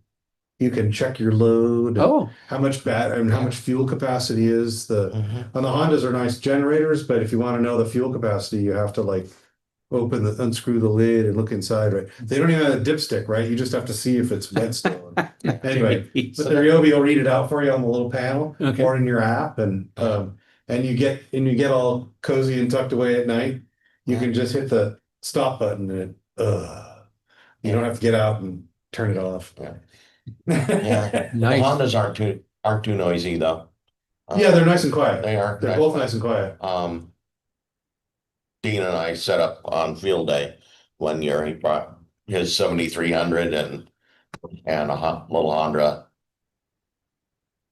check your load, Oh, how much how much fuel capacity is. Mhm. On the Hondas are nice generators, but if you want to know the fuel capacity, you have to like unscrew the lid and look inside, right? They don't even have a dipstick, right? You just have to see if it's wet still. Anyway, but the Ryobi will read it out for you on the little panel Okay. or in your app, and you get all cozy and tucked away at night. You can just hit the stop button and you don't have to get out and turn it off. Yeah. Yeah. The Nice. Hondas aren't too noisy though. Yeah, they're nice and quiet. They are. They're both nice and quiet. Dean and I set up on field day one year. He brought his 7300 and a little Honda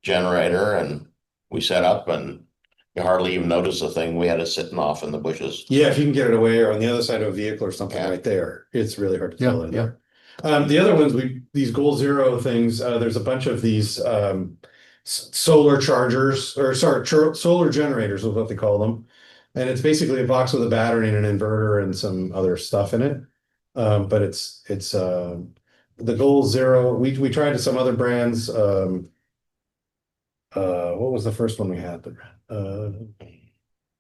generator, and we set up, and you hardly even notice the thing. We had it sitting off in the bushes. Yeah, if you can get it away or on the other side of a vehicle or something Yeah. right there, it's really hard to Yeah, tell in yeah. there. The other ones, these Goal Zero things, there's a bunch of these solar chargers, or sorry, solar generators is what they call them. And it's basically a box with a battery and an inverter and some other stuff in it. But it's the Goal Zero. We tried some other brands. What was the first one we had?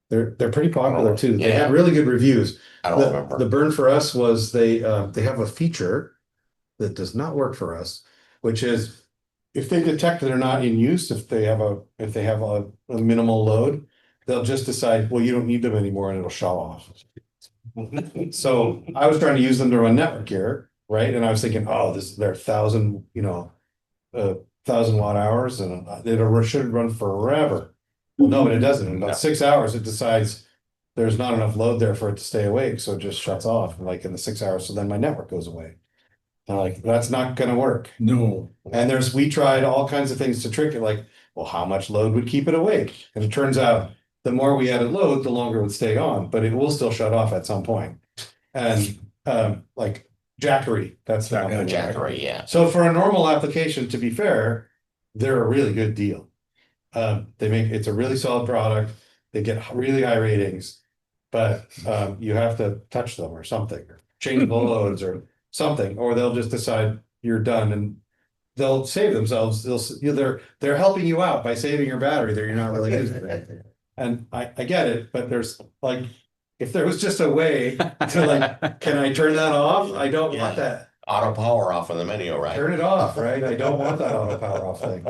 They're pretty popular too. They Yeah. had really good reviews. I don't remember. The burn for us was they have a feature that does not work for us, which is if they detect they're not in use, if they have a minimal load, they'll just decide, well, you don't need them anymore, and it'll shut off. So I was trying to use them to run network gear, right? And I was thinking, oh, they're 1,000, 1,000 watt hours, and it should run forever. Well, no, but it doesn't. In about 6 hours, it decides there's not enough load there for it to stay awake, so it just shuts off like in the 6 hours. So then my network goes away. And I'm like, that's not gonna work. No. And we tried all kinds of things to trick it, like, well, how much load would keep it awake? And it turns out the more we added load, the longer it would stay on, but it will still shut off at some point. And like Jackery, that's the company. Jackery, yeah. So for a normal application, to be fair, they're a really good deal. It's a really solid product. They get really high ratings, but you have to touch them or something, or change the loads or something, or they'll just decide you're done and they'll save themselves. They're helping you out by saving your battery that you're not really using it. And I get it, but there's like, if there was just a way to like, can I turn that off? I don't want that. Auto power off on the menu, right? Turn it off, right? I don't want that auto power off thing.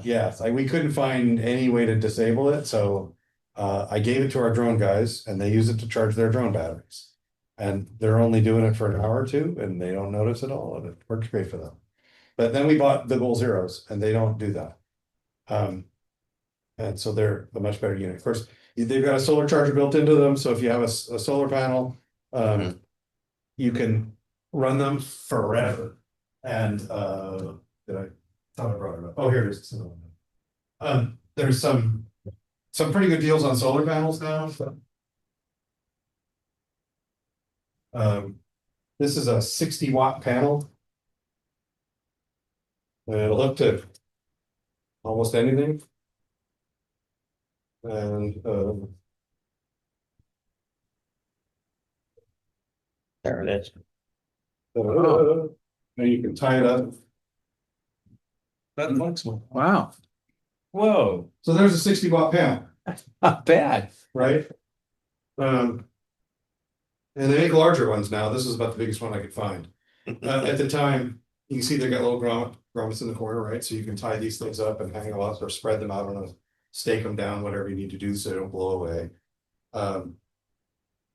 Yeah, we couldn't find any way to disable it, so I gave it to our drone guys, and they use it to charge their drone batteries. And they're only doing it for an hour or two, and they don't notice at all, and it works great for them. But then we bought the Goal Zeros, and they don't do that. And so they're a much better unit. Of course, they've got a solar charger built into them, so if you have a solar panel, you can run them forever. And did I thought I brought it up? Oh, here it is. There's some pretty good deals on solar panels now. So. This is a 60 watt panel. It'll hook to almost anything. And There it is. and you can tie it up. That flexible. Wow, Whoa, So there's a 60-watt panel, not bad. right? And they make larger ones now. This is about the biggest one I could find. At the time, you can see they got little grommets in the corner, right? So you can tie these things up and hang them up or spread them out on a stake them down, whatever you need to do so they don't blow away. I'm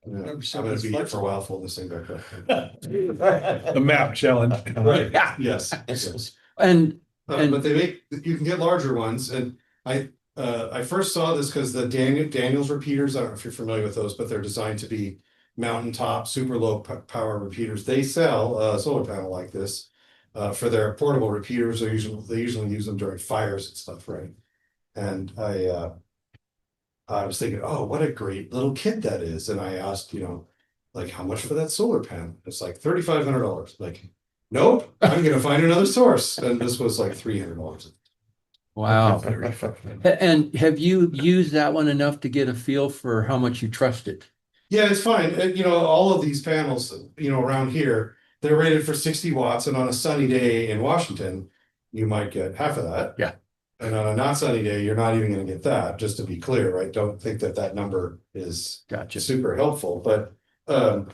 gonna be here for a while folding this thing back up. The map challenge. Right, yes, yes. and But you can get larger ones, and I first saw this because the Daniels repeaters, I don't know if you're familiar with those, but they're designed to be mountaintop, super low power repeaters. They sell a solar panel like this for their portable repeaters. They usually use them during fires and stuff, right? And I was thinking, oh, what a great little kit that is. And I asked, like, how much for that solar panel? It's like $3,500. Like, nope, I'm gonna find another source. And this was like $300. wow. And have you used that one enough to get a feel for how much you trust it? Yeah, it's fine. All of these panels, around here, they're rated for 60 watts, and on a sunny day in Washington, you might get half of that. Yeah. And on a not sunny day, you're not even gonna get that, just to be clear, right? Don't think that number is Gotcha. super helpful, but even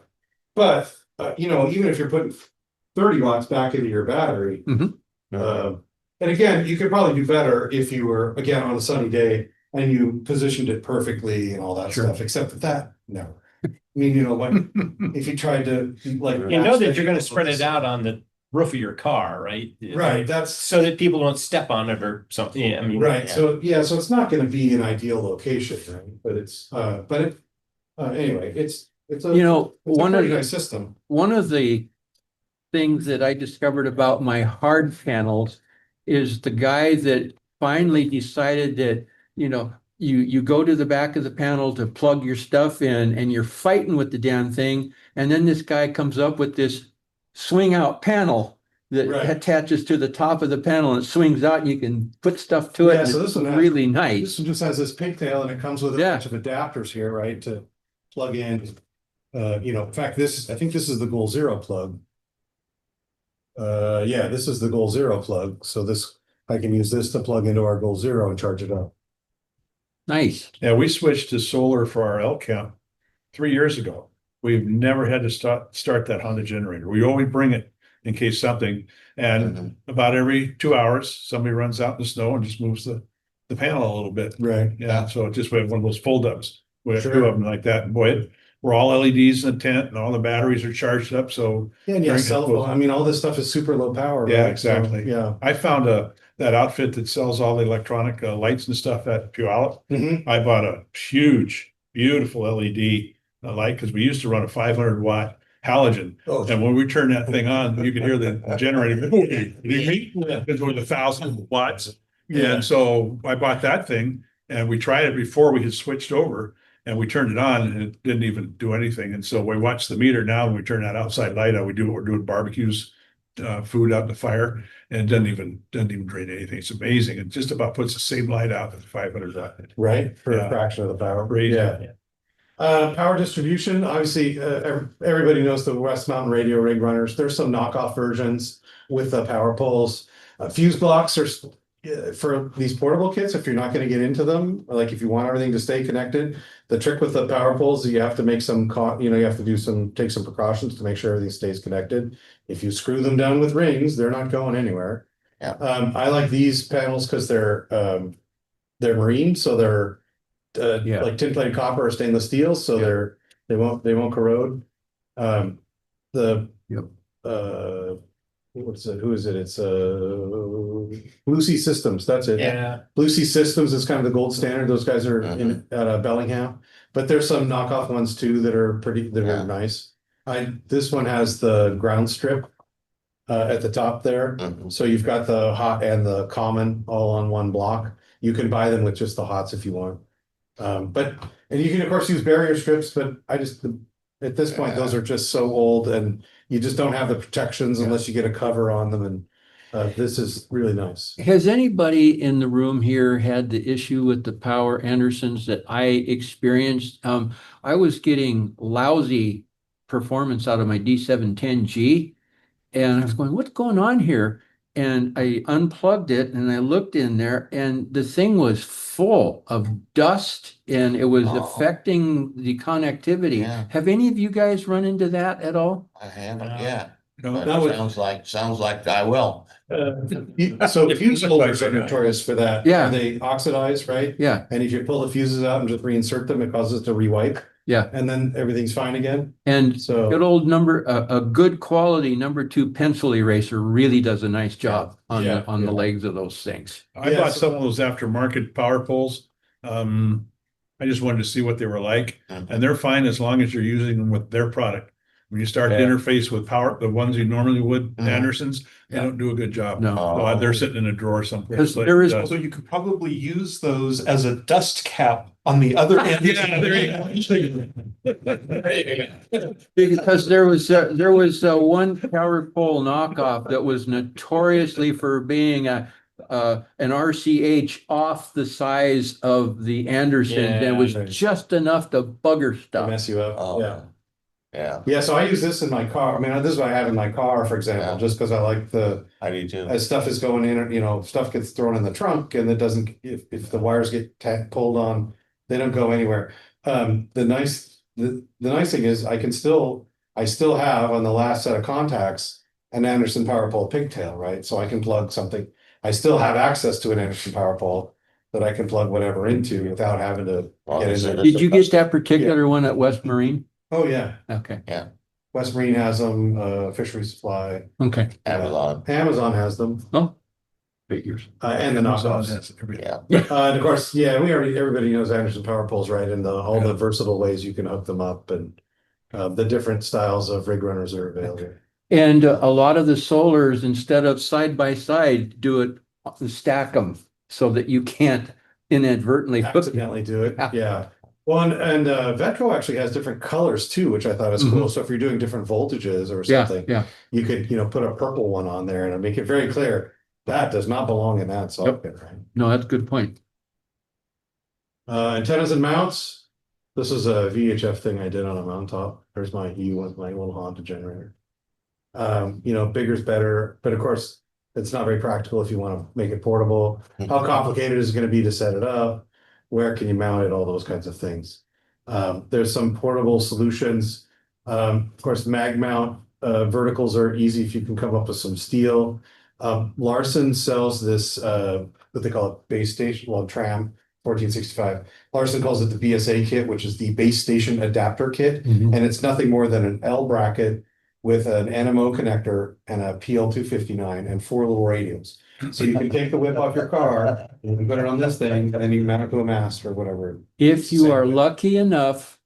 if you're putting 30 watts back into your battery, Mhm. and again, you could probably do better if you were, again, on a sunny day and you positioned it perfectly and all that Sure. stuff, except that never. I mean, if you tried to like. You know that you're gonna spread it out on the roof of your car, right? Right, that's So that people don't step on it or something. Yeah, I mean. right. Yeah. So it's not gonna be an ideal location, right? But anyway, it's a one of pretty the nice system. one of the things that I discovered about my hard panels is the guy that finally decided that, you go to the back of the panel to plug your stuff in and you're fighting with the damn thing. And then this guy comes up with this swing out panel that Right. attaches to the top of the panel and it swings out and you can put stuff to it. Yeah, and so it's this one has- really This nice. one just has this pigtail and it comes with a Yeah. bunch of adapters here, right, to plug in. In fact, I think this is the Goal Zero plug. Yeah, this is the Goal Zero plug. So I can use this to plug into our Goal Zero and charge it up. Nice. Yeah, we switched to solar for our elk camp 3 years ago. We've never had to start that Honda generator. We always bring it in case something. And about every 2 hours, somebody runs out in the snow and just moves the panel a little bit. Right. Yeah, so just we have one of those fold ups. We have Sure. two of them like that. And boy, we're all LEDs in the tent and all the batteries are charged up. So Yeah, and yeah, Very cell good. phone. I mean, all this stuff is super low power. Yeah, right? So, exactly. yeah. I found that outfit that sells all the electronic lights and stuff at Puyallup. Mhm. I bought a huge, beautiful LED light because we used to run a 500-watt halogen. Oh, And when we turned that thing on, you could hear the generator. It's over 1,000 watts. Yeah. And so I bought that thing and we tried it before we had switched over and we turned it on and it didn't even do anything. And so we watch the meter now and we turn that outside light on. We're doing barbecues, food out in the fire, and it doesn't even drain anything. It's amazing. It just about puts the same light out as the 500 watt. right, for Yeah. a fraction of the power. Crazy. Yeah. Power distribution, obviously, everybody knows the West Mountain Radio Rig Runners. There's some knockoff versions with the power poles. Fuse blocks are for these portable kits. If you're not going to get into them, like if you want everything to stay connected, the trick with the power poles is you have to make you have to take some precautions to make sure everything stays connected. If you screw them down with rings, they're not going anywhere. Yeah. I like these panels because they're marine, so they're Yeah. like tin plated copper or stainless steel, so Yeah. they won't corrode. Yep. What is it? Who is it? It's Blue Sea Systems. That's it. Yeah. Blue Sea Systems is kind of the gold standard. Those guys are at Bellingham, but there's some knockoff ones too that are Yeah. nice. This one has the ground strip at the top there. Mhm. So you've got the hot and the common all on one block. You can buy them with just the hots if you want. And you can of course use barrier strips, but at this point, those are just so old and you just don't have the protections unless you get a cover on them. And this is really nice. Has anybody in the room here had the issue with the Power Andersons that I experienced? I was getting lousy performance out of my D710G. And I was going, what's going on here? And I unplugged it and I looked in there and the thing was full of dust and it was Oh. affecting the connectivity. Yeah. Have any of you guys run into that at all? I haven't yet. No, But that was- sounds like I will. So fuse holders are notorious for that. Yeah. They oxidize, right? Yeah, And if you pull the fuses out and just reinsert them, it causes it to rewipe yeah. and then everything's fine again. And good So, old a good quality #2 pencil eraser really does a nice job on Yeah, the yeah. legs of those things. I Yeah, bought so- some of those aftermarket power poles. I just wanted to see what they were like, Mhm. and they're fine as long as you're using them with their product. When you start to Yeah. interface with the ones you normally would, Mhm. Andersons, they Yeah. don't do a good job. No. So they're sitting in a drawer someplace. Because but, there is- So you could probably use those as a dust cap on the other end. Yeah, there you go. Because there was one power pole knockoff that was notoriously for being an RCH off the size of the Anderson. And it was Yeah. just enough to bugger to stuff. mess you up. Oh, Yeah. yeah, Yeah. So I use this in my car. I mean, this is what I have in my car, for example, Yeah. just because I like I do too. as stuff is going in, stuff gets thrown in the trunk and it doesn't, if the wires get pulled on, they don't go anywhere. The nice thing is I still have on the last set of contacts an Anderson power pole pigtail, right? So I can plug something. I still have access to an Anderson power pole that I can plug whatever into without having to get in there. Did you get that particular one at West Marine? Oh, yeah. Okay, West Marine has them, Fishery Supply. okay. Amazon, Amazon has them, Oh, figures. and the Amazon knockoffs. has everything. yeah. And of course, yeah, everybody knows Anderson power poles, right? And all the versatile ways you can hook them up and the different styles of rig runners are available. And a lot of the solars, instead of side by side, do it, stack them so that you can't inadvertently hook. Accidentally do it, Yeah. yeah. Well, and Vetco actually has different colors too, which I thought was cool. So if you're doing different voltages or Yeah, something, yeah. you could, put a purple one on there and make it very clear that does not belong in that socket, right? No, that's a good point. Antennas and mounts. This is a VHF thing I did on a mountaintop. There's my U with my little Honda generator. Bigger's better, but of course, it's not very practical if you want to make it portable. How complicated is it going to be to set it up? Where can you mount it? All those kinds of things. There's some portable solutions. Of course, mag mount verticals are easy if you can come up with some steel. Larson sells this, what they call it, base station, well, tram 1465. Larson calls it the BSA kit, which is the base station adapter kit. And it's nothing more than an L bracket with an NMO connector and a PL259 and 4 little radios. So you can take the whip off your car and you can put it on this thing and then you mount it to a mast or whatever. If you are Same. lucky enough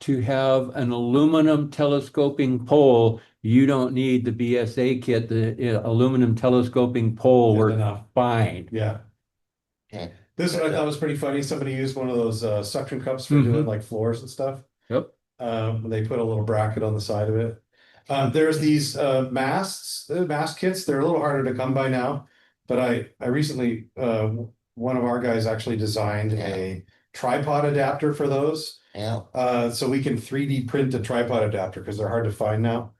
to have an aluminum telescoping pole, you don't need the BSA kit. The aluminum telescoping pole Good works enough. fine. Yeah. Okay. This one I thought was pretty funny. Somebody used one of those suction cups for doing like floors and stuff. Yep. They put a little bracket on the side of it. There's these masts, the mast kits. They're a little harder to come by now, but I recently one of our guys actually designed a tripod adapter for those. Yeah. So we can 3D print a tripod adapter because they're hard to find now.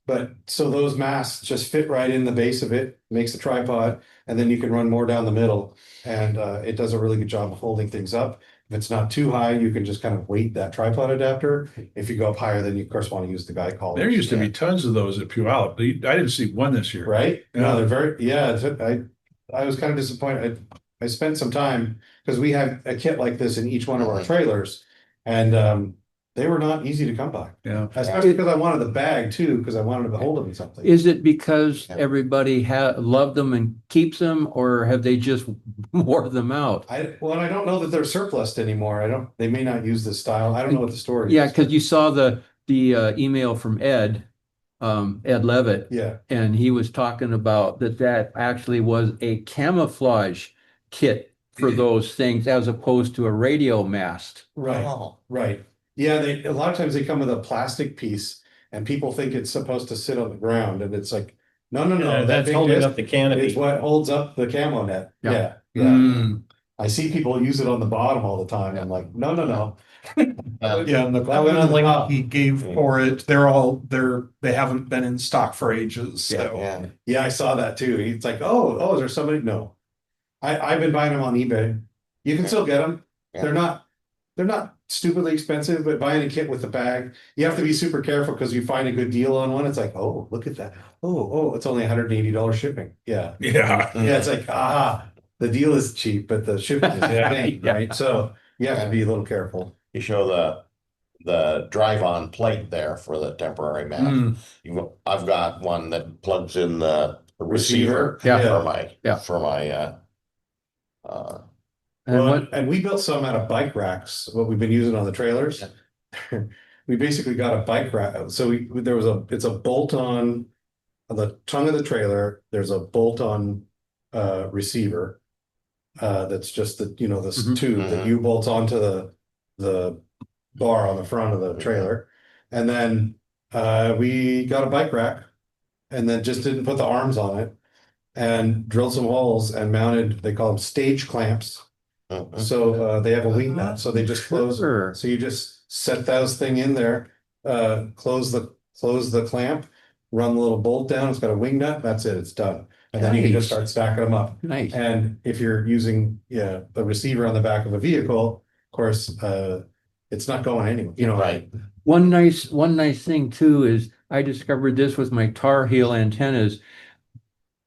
But so those masts just fit right in the base of it, makes a tripod, and then you can run more down the middle. And it does a really good job of holding things up. If it's not too high, you can just kind of weight that tripod adapter. If you go up higher, then you of course want to use the guy collars. There used to be tons of those at Puyallup. I didn't see one this year. Right? Yeah. No, they're very, yeah, I was kind of disappointed. I spent some time because we have a kit like this in each one of our trailers and they were not easy to come by. Yeah. Especially because I wanted the bag too, because I wanted to hold them in something. Is it because Yeah. everybody loved them and keeps them, or have they just wore them out? I don't know that they're surplus anymore. They may not use this style. I don't know what the story Yeah, is. because you saw the email from Ed Levitt, Yeah, and he was talking about that actually was a camouflage kit for those things as opposed to a radio mast. right, Oh, right. Yeah, a lot of times they come with a plastic piece and people think it's supposed to sit on the ground and it's like, no, that That's big holding disc up the canopy. is what holds up the camo net. Yeah. Yeah, yeah. Mm. I see people use it on the bottom all the time. I'm like, no, no, no. Yeah, and the That went on the link top. he gave for it, they haven't been in stock for ages, so. Yeah, Yeah, I saw that too. It's like, oh, is there somebody? No. I've been buying them on eBay. You can still get them. Yeah. They're not stupidly expensive, but buying a kit with the bag, you have to be super careful because you find a good deal on one. It's like, oh, look at that. Oh, it's only $180 shipping. Yeah. Yeah. Yeah, it's like, the deal is cheap, but the shipping is insane, right? So you have to be a little careful. you show the drive-on plate there for the temporary mount. I've got one that plugs in the receiver Yeah. for my And we built some out of bike racks, what we've been using on the trailers. We basically got a bike rack. So it's a bolt on the tongue of the trailer. There's a bolt on receiver. That's just this tube that you bolt onto the bar on the front of the trailer. And then we got a bike rack and then just didn't put the arms on it and drilled some holes and mounted, they call them stage clamps. So they have a wing nut, so they just close. Sure. So you just set those thing in there, close the clamp, run the little bolt down. It's got a wing nut. That's it. It's done. And then you can just start stacking them up. Nice. And if you're using the receiver on the back of a vehicle, of course, it's not going anywhere. You know, right. One nice thing too is I discovered this with my Tar Heel antennas.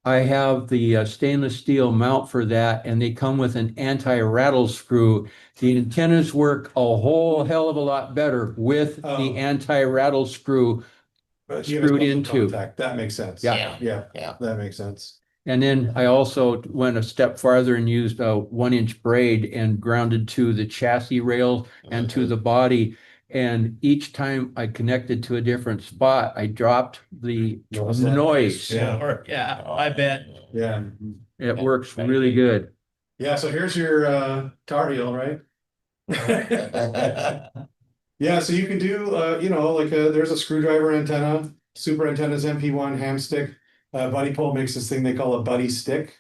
I have the stainless steel mount for that, and they come with an anti-rattle screw. The antennas work a whole hell of a lot better with the anti-rattle screw but you have a screwed close into. contact. That makes sense. Yeah. Yeah, that makes sense. And then I also went a step farther and used a 1-inch braid and grounded to the chassis rail and to the body. And each time I connected to a different spot, I dropped the noise. Yeah, I bet. Yeah. It works really good. Yeah, so here's your Tar Heel, right? Yeah, so you can do there's a screwdriver antenna, super antennas, MP1 ham stick. Buddy Pole makes this thing they call a buddy stick,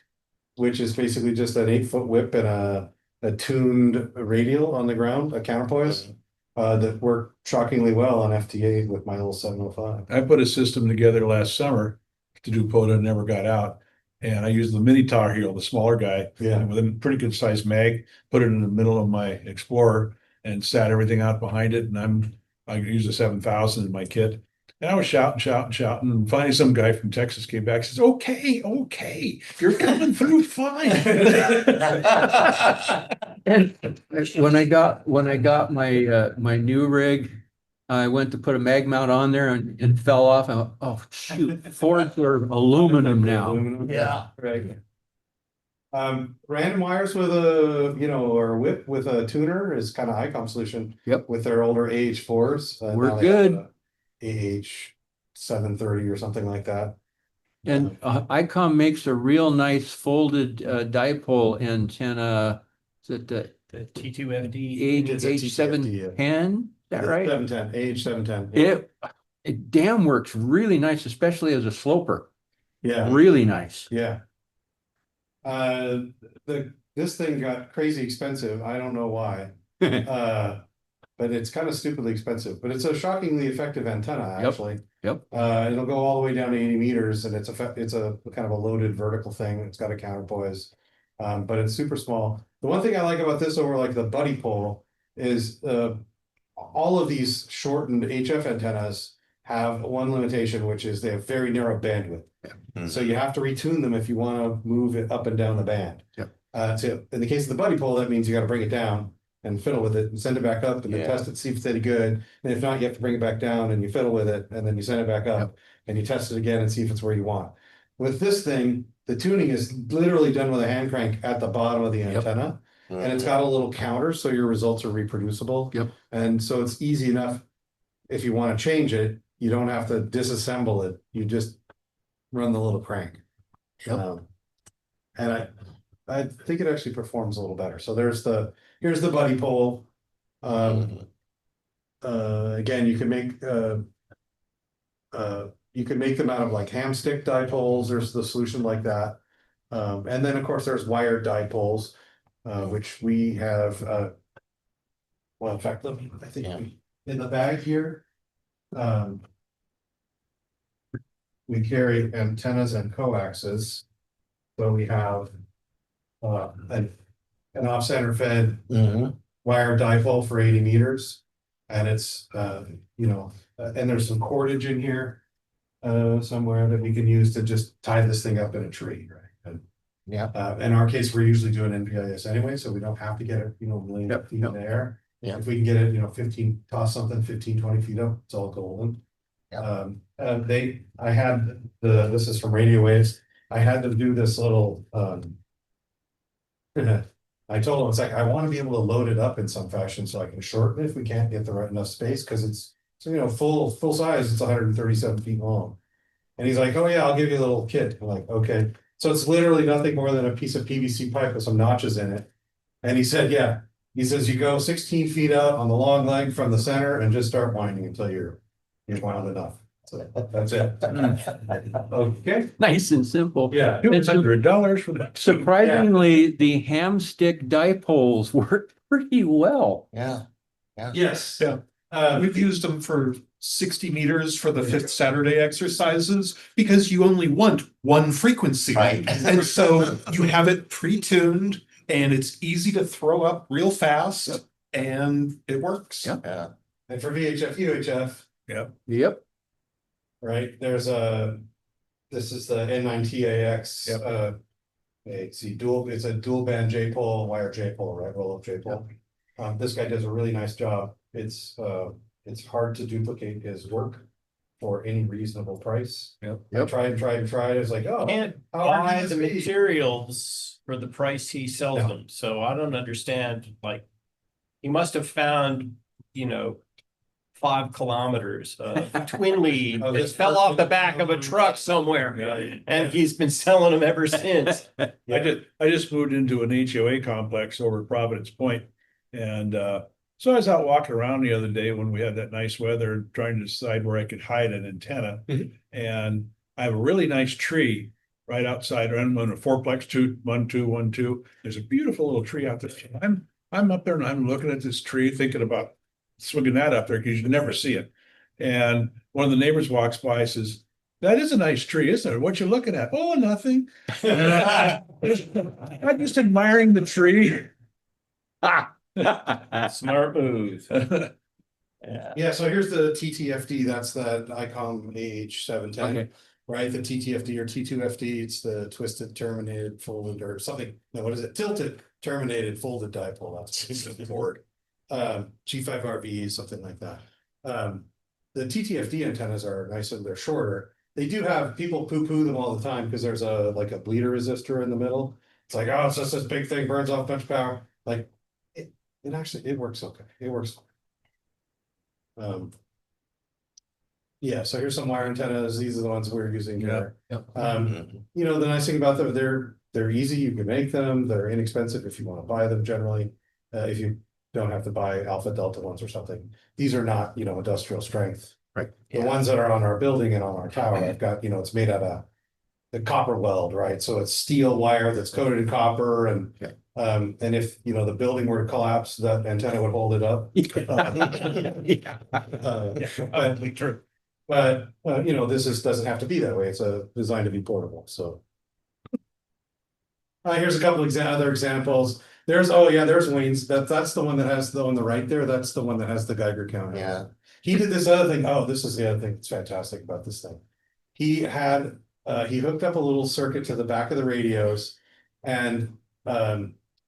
which is basically just an 8-foot whip and a tuned radial on the ground, a counterpoise. That worked shockingly well on FTA with my little 705. I put a system together last summer to do POTA, never got out. And I used the mini Tar Heel, the smaller guy, with a pretty good sized mag, put it in the middle of my Explorer and sat everything out behind it. And I use a 7000 in my kit. And I was shouting. And finally some guy from Texas came back and says, okay, you're coming through fine. And when I got my new rig, I went to put a mag mount on there and it fell off. I went, oh shoot, Fords are aluminum now. Yeah. Right. Random wires with or whip with a tuner is kind of ICOM solution. Yep. With their older AH4s. We're good. AH 730 or something like that. And ICOM makes a real nice folded dipole antenna. Is it the T2FD. It's a H710? Is that right? 710, AH 710. It damn works really nice, especially as a sloper. Yeah. Really nice. Yeah. This thing got crazy expensive. I don't know why. But it's kind of stupidly expensive. But it's a shockingly effective antenna, actually. Yep. It'll go all the way down to 80 meters, and it's a kind of a loaded vertical thing. It's got a counterpoise, but it's super small. The one thing I like about this over like the Buddy Pole is all of these shortened HF antennas have one limitation, which is they have very narrow bandwidth. So you have to retune them if you want to move it up and down the band. So in the case of the Buddy Pole, that means you got to bring it down and fiddle with it and send it back up and then test it, see if it's any good. And if not, you have to bring it back down and you fiddle with it and then you send it back up and you test it again and see if it's where you want. With this thing, the tuning is literally done with a hand crank at the bottom of the antenna. And it's got a little counter so your results are reproducible. And so it's easy enough if you want to change it, you don't have to disassemble it. You just run the little crank. And I think it actually performs a little better. So here's the Buddy Pole. Again, you can make them out of like ham stick dipoles. There's the solution like that. And then of course there's wired dipoles. which we have, well, in fact, look, I think in the bag here, we carry antennas and coaxes. So we have an off-center fed wire dipole for 80 meters. And it's, and there's some cordage in here somewhere that we can use to just tie this thing up in a tree, right? And, in our case, we're usually doing NPIS anyway, so we don't have to get it, a million feet in the air. If we can get it, 15, toss something 15, 20 feet up, it's all golden. This is from Radio Waves. I had to do this little, I told him, it's like, I want to be able to load it up in some fashion so I can shorten it if we can't get the right enough space, because it's, full size, it's 137 feet long. And he's like, oh yeah, I'll give you a little kit. I'm like, okay. So it's literally nothing more than a piece of PVC pipe with some notches in it. And he said, yeah. He says, you go 16 feet out on the long leg from the center and just start winding until you're wound enough. So that's it. Okay. Nice and simple. Yeah. $200 for that. Surprisingly, the ham stick dipoles work pretty well. Yeah. Yes. Yeah. We've used them for 60 meters for the 5th Saturday exercises because you only want one frequency. Right. And so you have it pre-tuned and it's easy to throw up real fast and it works. Yep. Yeah. And for VHF, UHF, Yep. right, this is the N9TAX. It's a dual band J-pole, wire J-pole, right, roll-up J-pole. This guy does a really nice job. It's hard to duplicate his work for any reasonable price. I tried. It's like, oh, Can't how hard buy can the this be? materials for the price he sells them, so I don't understand, like, he must have found, 5 kilometers of twin lead Oh, that this fell off the person- back of a truck somewhere, Yeah. and he's been selling them ever since. I just moved into an HOA complex over Providence Point. And so I was out walking around the other day when we had that nice weather, trying to decide where I could hide an antenna. And I have a really nice tree right outside. I'm on a fourplex, 1, 2, 1, 2. There's a beautiful little tree out there. I'm up there and I'm looking at this tree, thinking about swinging that up there because you never see it. And one of the neighbors walks by and says, "That is a nice tree, isn't it? What you looking at?" "Oh, nothing." I'm just admiring the tree. Smart move. Yeah, so here's the TTFD, that's that ICOM AH710, Okay. right? The TTFD or T2FD, it's the twisted, terminated, folded, or something. No, what is it? Tilted, terminated, folded dipole. That's the word. G5RV, something like that. The TTFD antennas are nice and they're shorter. They do have people poo-poo them all the time because there's a bleeder resistor in the middle. It's like, oh, it's just this big thing, burns off a bunch of power. Like it works okay. It works. Yeah, so here's some wire antennas. These are the ones we're using here. The nice thing about them, they're easy. You can make them. They're inexpensive if you want to buy them generally. If you don't have to buy alpha delta ones or something. These are not, industrial strength. Right. The ones that are on our building and on our tower, I've got, it's made out of the copper weld, right? So it's steel wire that's coated in copper and if, the building were to collapse, that antenna would hold it up. True. But this doesn't have to be that way. It's designed to be portable. So here's a couple other examples. There's Wayne's. That's the one that has on the right there. That's the one that has the Geiger counter. Yeah. He did this other thing. Oh, this is the other thing that's fantastic about this thing. He hooked up a little circuit to the back of the radios, and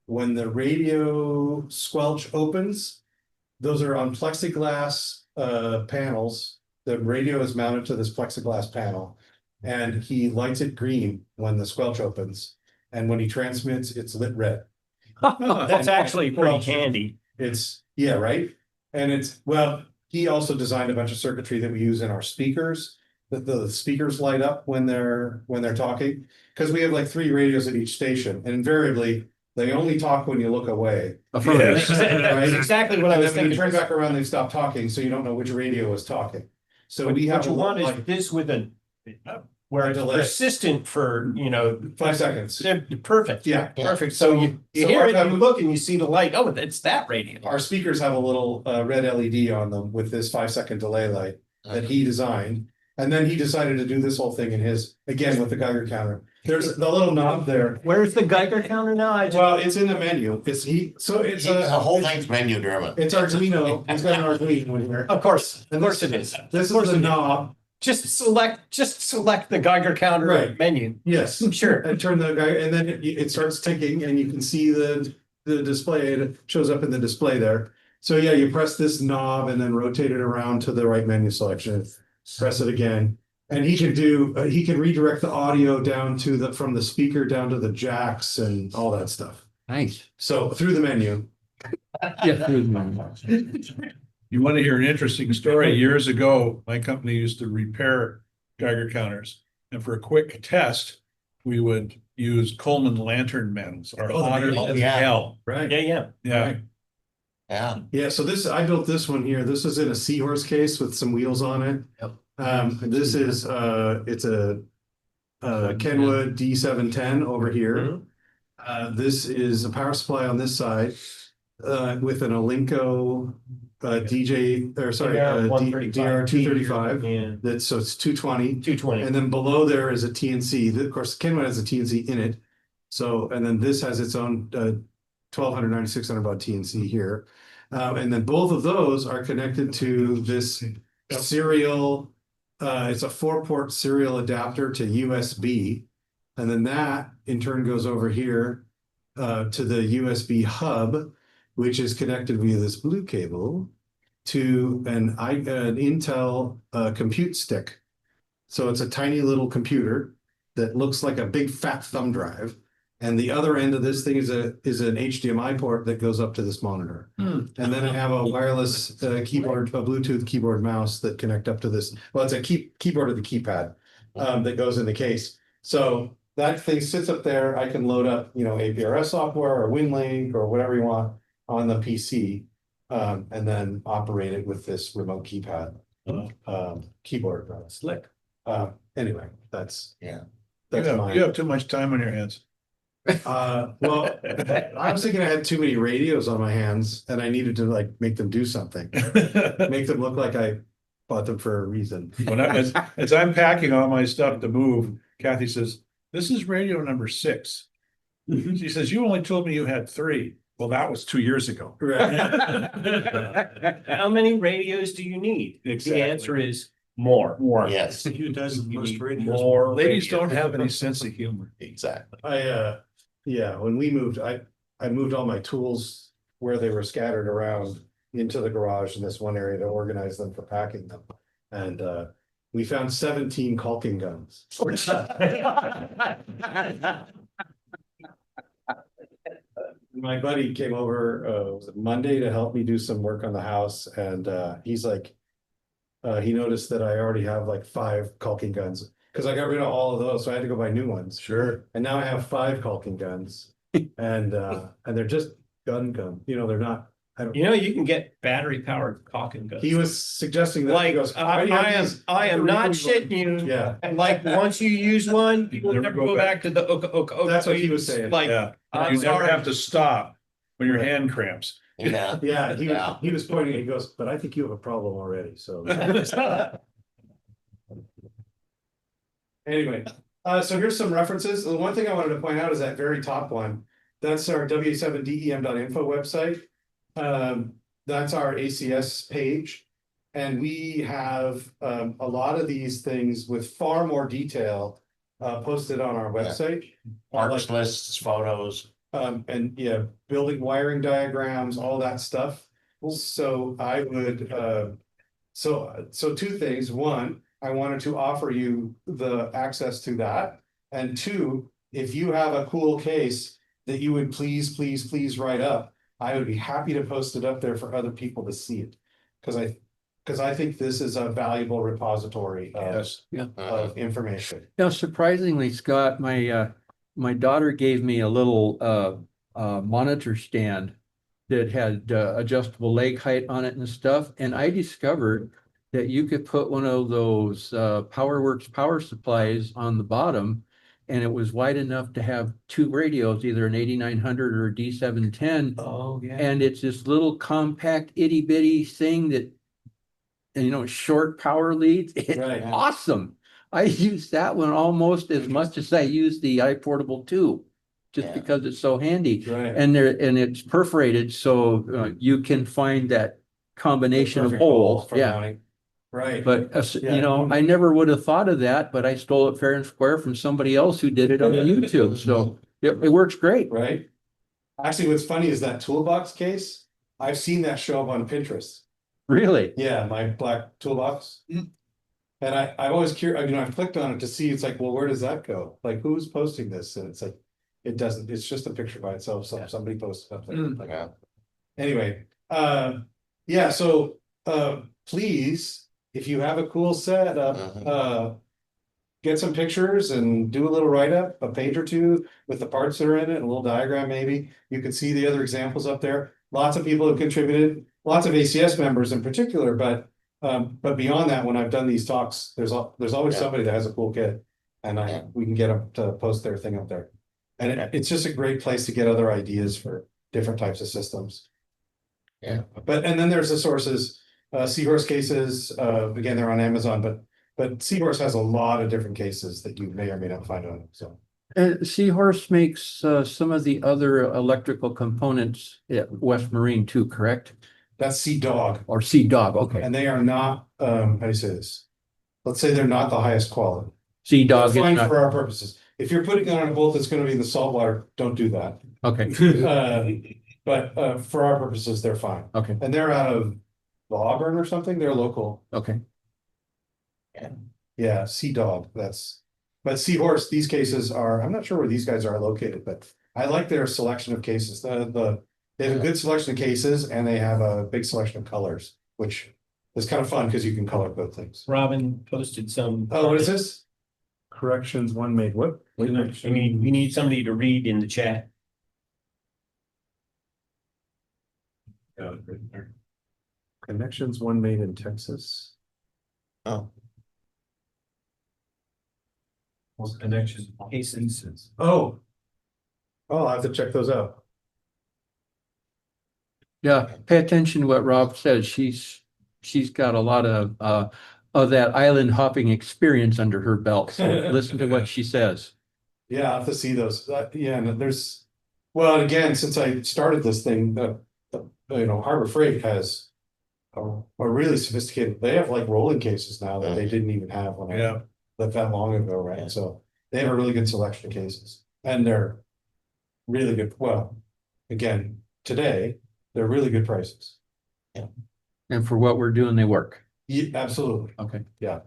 when the radio squelch opens, those are on plexiglass panels. The radio is mounted to this plexiglass panel, and he lights it green when the squelch opens, and when he transmits, it's lit red. That's actually pretty handy. Right? And he also designed a bunch of circuitry that we use in our speakers. The speakers light up when they're talking, because we have like 3 radios at each station, and invariably they only talk when you look away. Affirmative. That's exactly what I And was then when you thinking. turn back around, they stop talking, so you don't know which radio is talking. So we have What you want is like this with a where it's Delay. persistent for, 5 seconds. perfect. Yeah. Perfect. So you So hear it, our- you look and you see the light. Oh, it's that radio. Our speakers have a little red LED on them with this 5-second delay light that he designed. And then he decided to do this whole thing in his, again, with the Geiger counter. There's the little knob there. Where's the Geiger counter now? Well, it's in the menu. It's The whole thing's menu driven. It's Arduino. He's got an Arduino in here. Of course it is. This Of course is the it is. knob. Just select the Geiger counter Right. menu. Yes. Sure. And turn the guy, and then it starts ticking and you can see the display. It shows up in the display there. So yeah, you press this knob and then rotate it around to the right menu selection. Press it again. And he can redirect the audio down to from the speaker down to the jacks and all that stuff. Nice. So through the menu. Yeah. You want to hear an interesting story? Years ago, my company used to repair Geiger counters. And for a quick test, we would use Coleman lantern metals or hotter oh, than yeah. hell. Right. Yeah. Yeah. Yeah. Yeah, so I built this one here. This is in a seahorse case with some wheels on it. Yep. This is it's a Kenwood D710 over here. This is a power supply on this side with an Alinco DR235. Yeah. So it's 220. 220. And then below there is a TNC. Of course, Kenwood has a TNC in it. So, and then this has its own 1200, 9600 baud TNC here. And then both of those are connected to this serial, it's a 4-port serial adapter to USB. And then that in turn goes over here to the USB hub, which is connected via this blue cable to an Intel compute stick. So it's a tiny little computer that looks like a big fat thumb drive. And the other end of this thing is an HDMI port that goes up to this monitor. And then I have a wireless keyboard, a Bluetooth keyboard mouse that connect up to this. Well, it's a keyboard of the keypad that goes in the case. So that thing sits up there. I can load up, APRS software or WinLink or whatever you want on the PC, and then operate it with this remote keypad keyboard. Slick. Anyway, that's Yeah. that's mine. You have too much time on your hands. Well, I was thinking I had too many radios on my hands and I needed to make them do something, make them look like I bought them for a reason. As I'm packing all my stuff to move, Kathy says, "This is radio number 6." She says, "You only told me you had 3." Well, that was 2 years ago. Right. How many radios do you need? Exactly. The answer is more. More. Yes, You need more Ladies radios. don't have any sense of humor. exactly. When we moved, I moved all my tools where they were scattered around into the garage in this one area to organize them for packing them. And we found 17 caulking guns. My buddy came over, was it Monday to help me do some work on the house, and he's like, he noticed that I already have 5 caulking guns, because I got rid of all of those, so I had to go buy new ones. Sure. And now I have 5 caulking guns, and they're just gun. They're not. You can get battery powered caulking guns. He was suggesting that. He goes, I am not shitting you. Yeah, And once you use one, you will never go back to the oka. That's what he was saying. Yeah. I'm You never sorry. have to stop when your hand cramps. Yeah. yeah. Yeah. He was pointing. He goes, but I think you have a problem already. So anyway, so here's some references. The one thing I wanted to point out is that very top one. That's our wa7dem.info website. That's our ACS page. And we have a lot of these things with far more detail posted on our website. Parts lists, photos. And yeah, building wiring diagrams, all that stuff. So I would, so 2 things. 1, I wanted to offer you the access to that. And 2, if you have a cool case that you would please write up, I would be happy to post it up there for other people to see it. Because I think this is a valuable repository of information. Surprisingly, Scott, my daughter gave me a little monitor stand that had adjustable leg height on it and stuff. And I discovered that you could put one of those PowerWorks power supplies on the bottom, and it was wide enough to have two radios, either an 8900 or a D710. Oh, yeah. And it's this little compact itty bitty thing that, and, you know, short power leads. It's Right. awesome. I use that one almost as much as I use the iPortable 2, just Yeah. because it's so handy. Right. And it's perforated, so you can find that combination of Perfect hole holes. for Yeah. mounting. Right. But, Yeah. you know, I never would have thought of that, but I stole it fair and square from somebody else who did it on YouTube. So it works great. Right. Actually, what's funny is that toolbox case, I've seen that show up on Pinterest. Really? Yeah, my black toolbox. And I'm always curious, you know, I've clicked on it to see, it's like, well, where does that go? Like, who's posting this? And it's like, it doesn't, it's just a picture by itself. So somebody posted up there. Like, Yeah. anyway, yeah, so please, if you have a cool setup, get some pictures and do a little write-up, a page or two with the parts that are in it, a little diagram maybe. You can see the other examples up there. Lots of people have contributed, lots of ACS members in particular, but beyond that, when I've done these talks, there's always Yeah. somebody that has a cool kit, and we can get them to post their thing up there. And it's just a great place to get other ideas for different types of systems. Yeah. And then there's the sources, Seahorse cases, again, they're on Amazon, but Seahorse has a lot of different cases that you may or may not find on it, so. Seahorse makes some of the other electrical components at West Marine too, correct? That's Sea Dog, Or Sea Dog, okay. and they are not, how do you say this? Let's say they're not the highest quality. Sea Dog is Fine not, for our purposes. If you're putting it on a boat that's gonna be in the saltwater, don't do that. okay, But for our purposes, they're fine. okay, And they're out of Auburn or something, they're local. okay. Yeah, Sea Dog, but Seahorse, these cases are, I'm not sure where these guys are located, but I like their selection of cases. They have a good selection of cases and they have a big selection of colors, which is kind of fun because you can color code things. Robin posted some. Oh, what is this? Corrections, one made what? We need somebody to read in the chat. Connections, one made in Texas. Oh, Connection cases. Oh, I'll have to check those out. Yeah, pay attention to what Rob says. She's got a lot of that island hopping experience under her belt. So listen to what she says. Yeah, I'll have to see those. Yeah, and there's, well, and again, since I started this thing, Harbor Freight has a really sophisticated, they have like rolling cases now that they didn't even have when I left that long ago, right? Yeah. So they have a really good selection of cases and they're really good. Well, again, today, they're really good prices. And for what we're doing, they work. Yeah, absolutely. Okay. Yeah.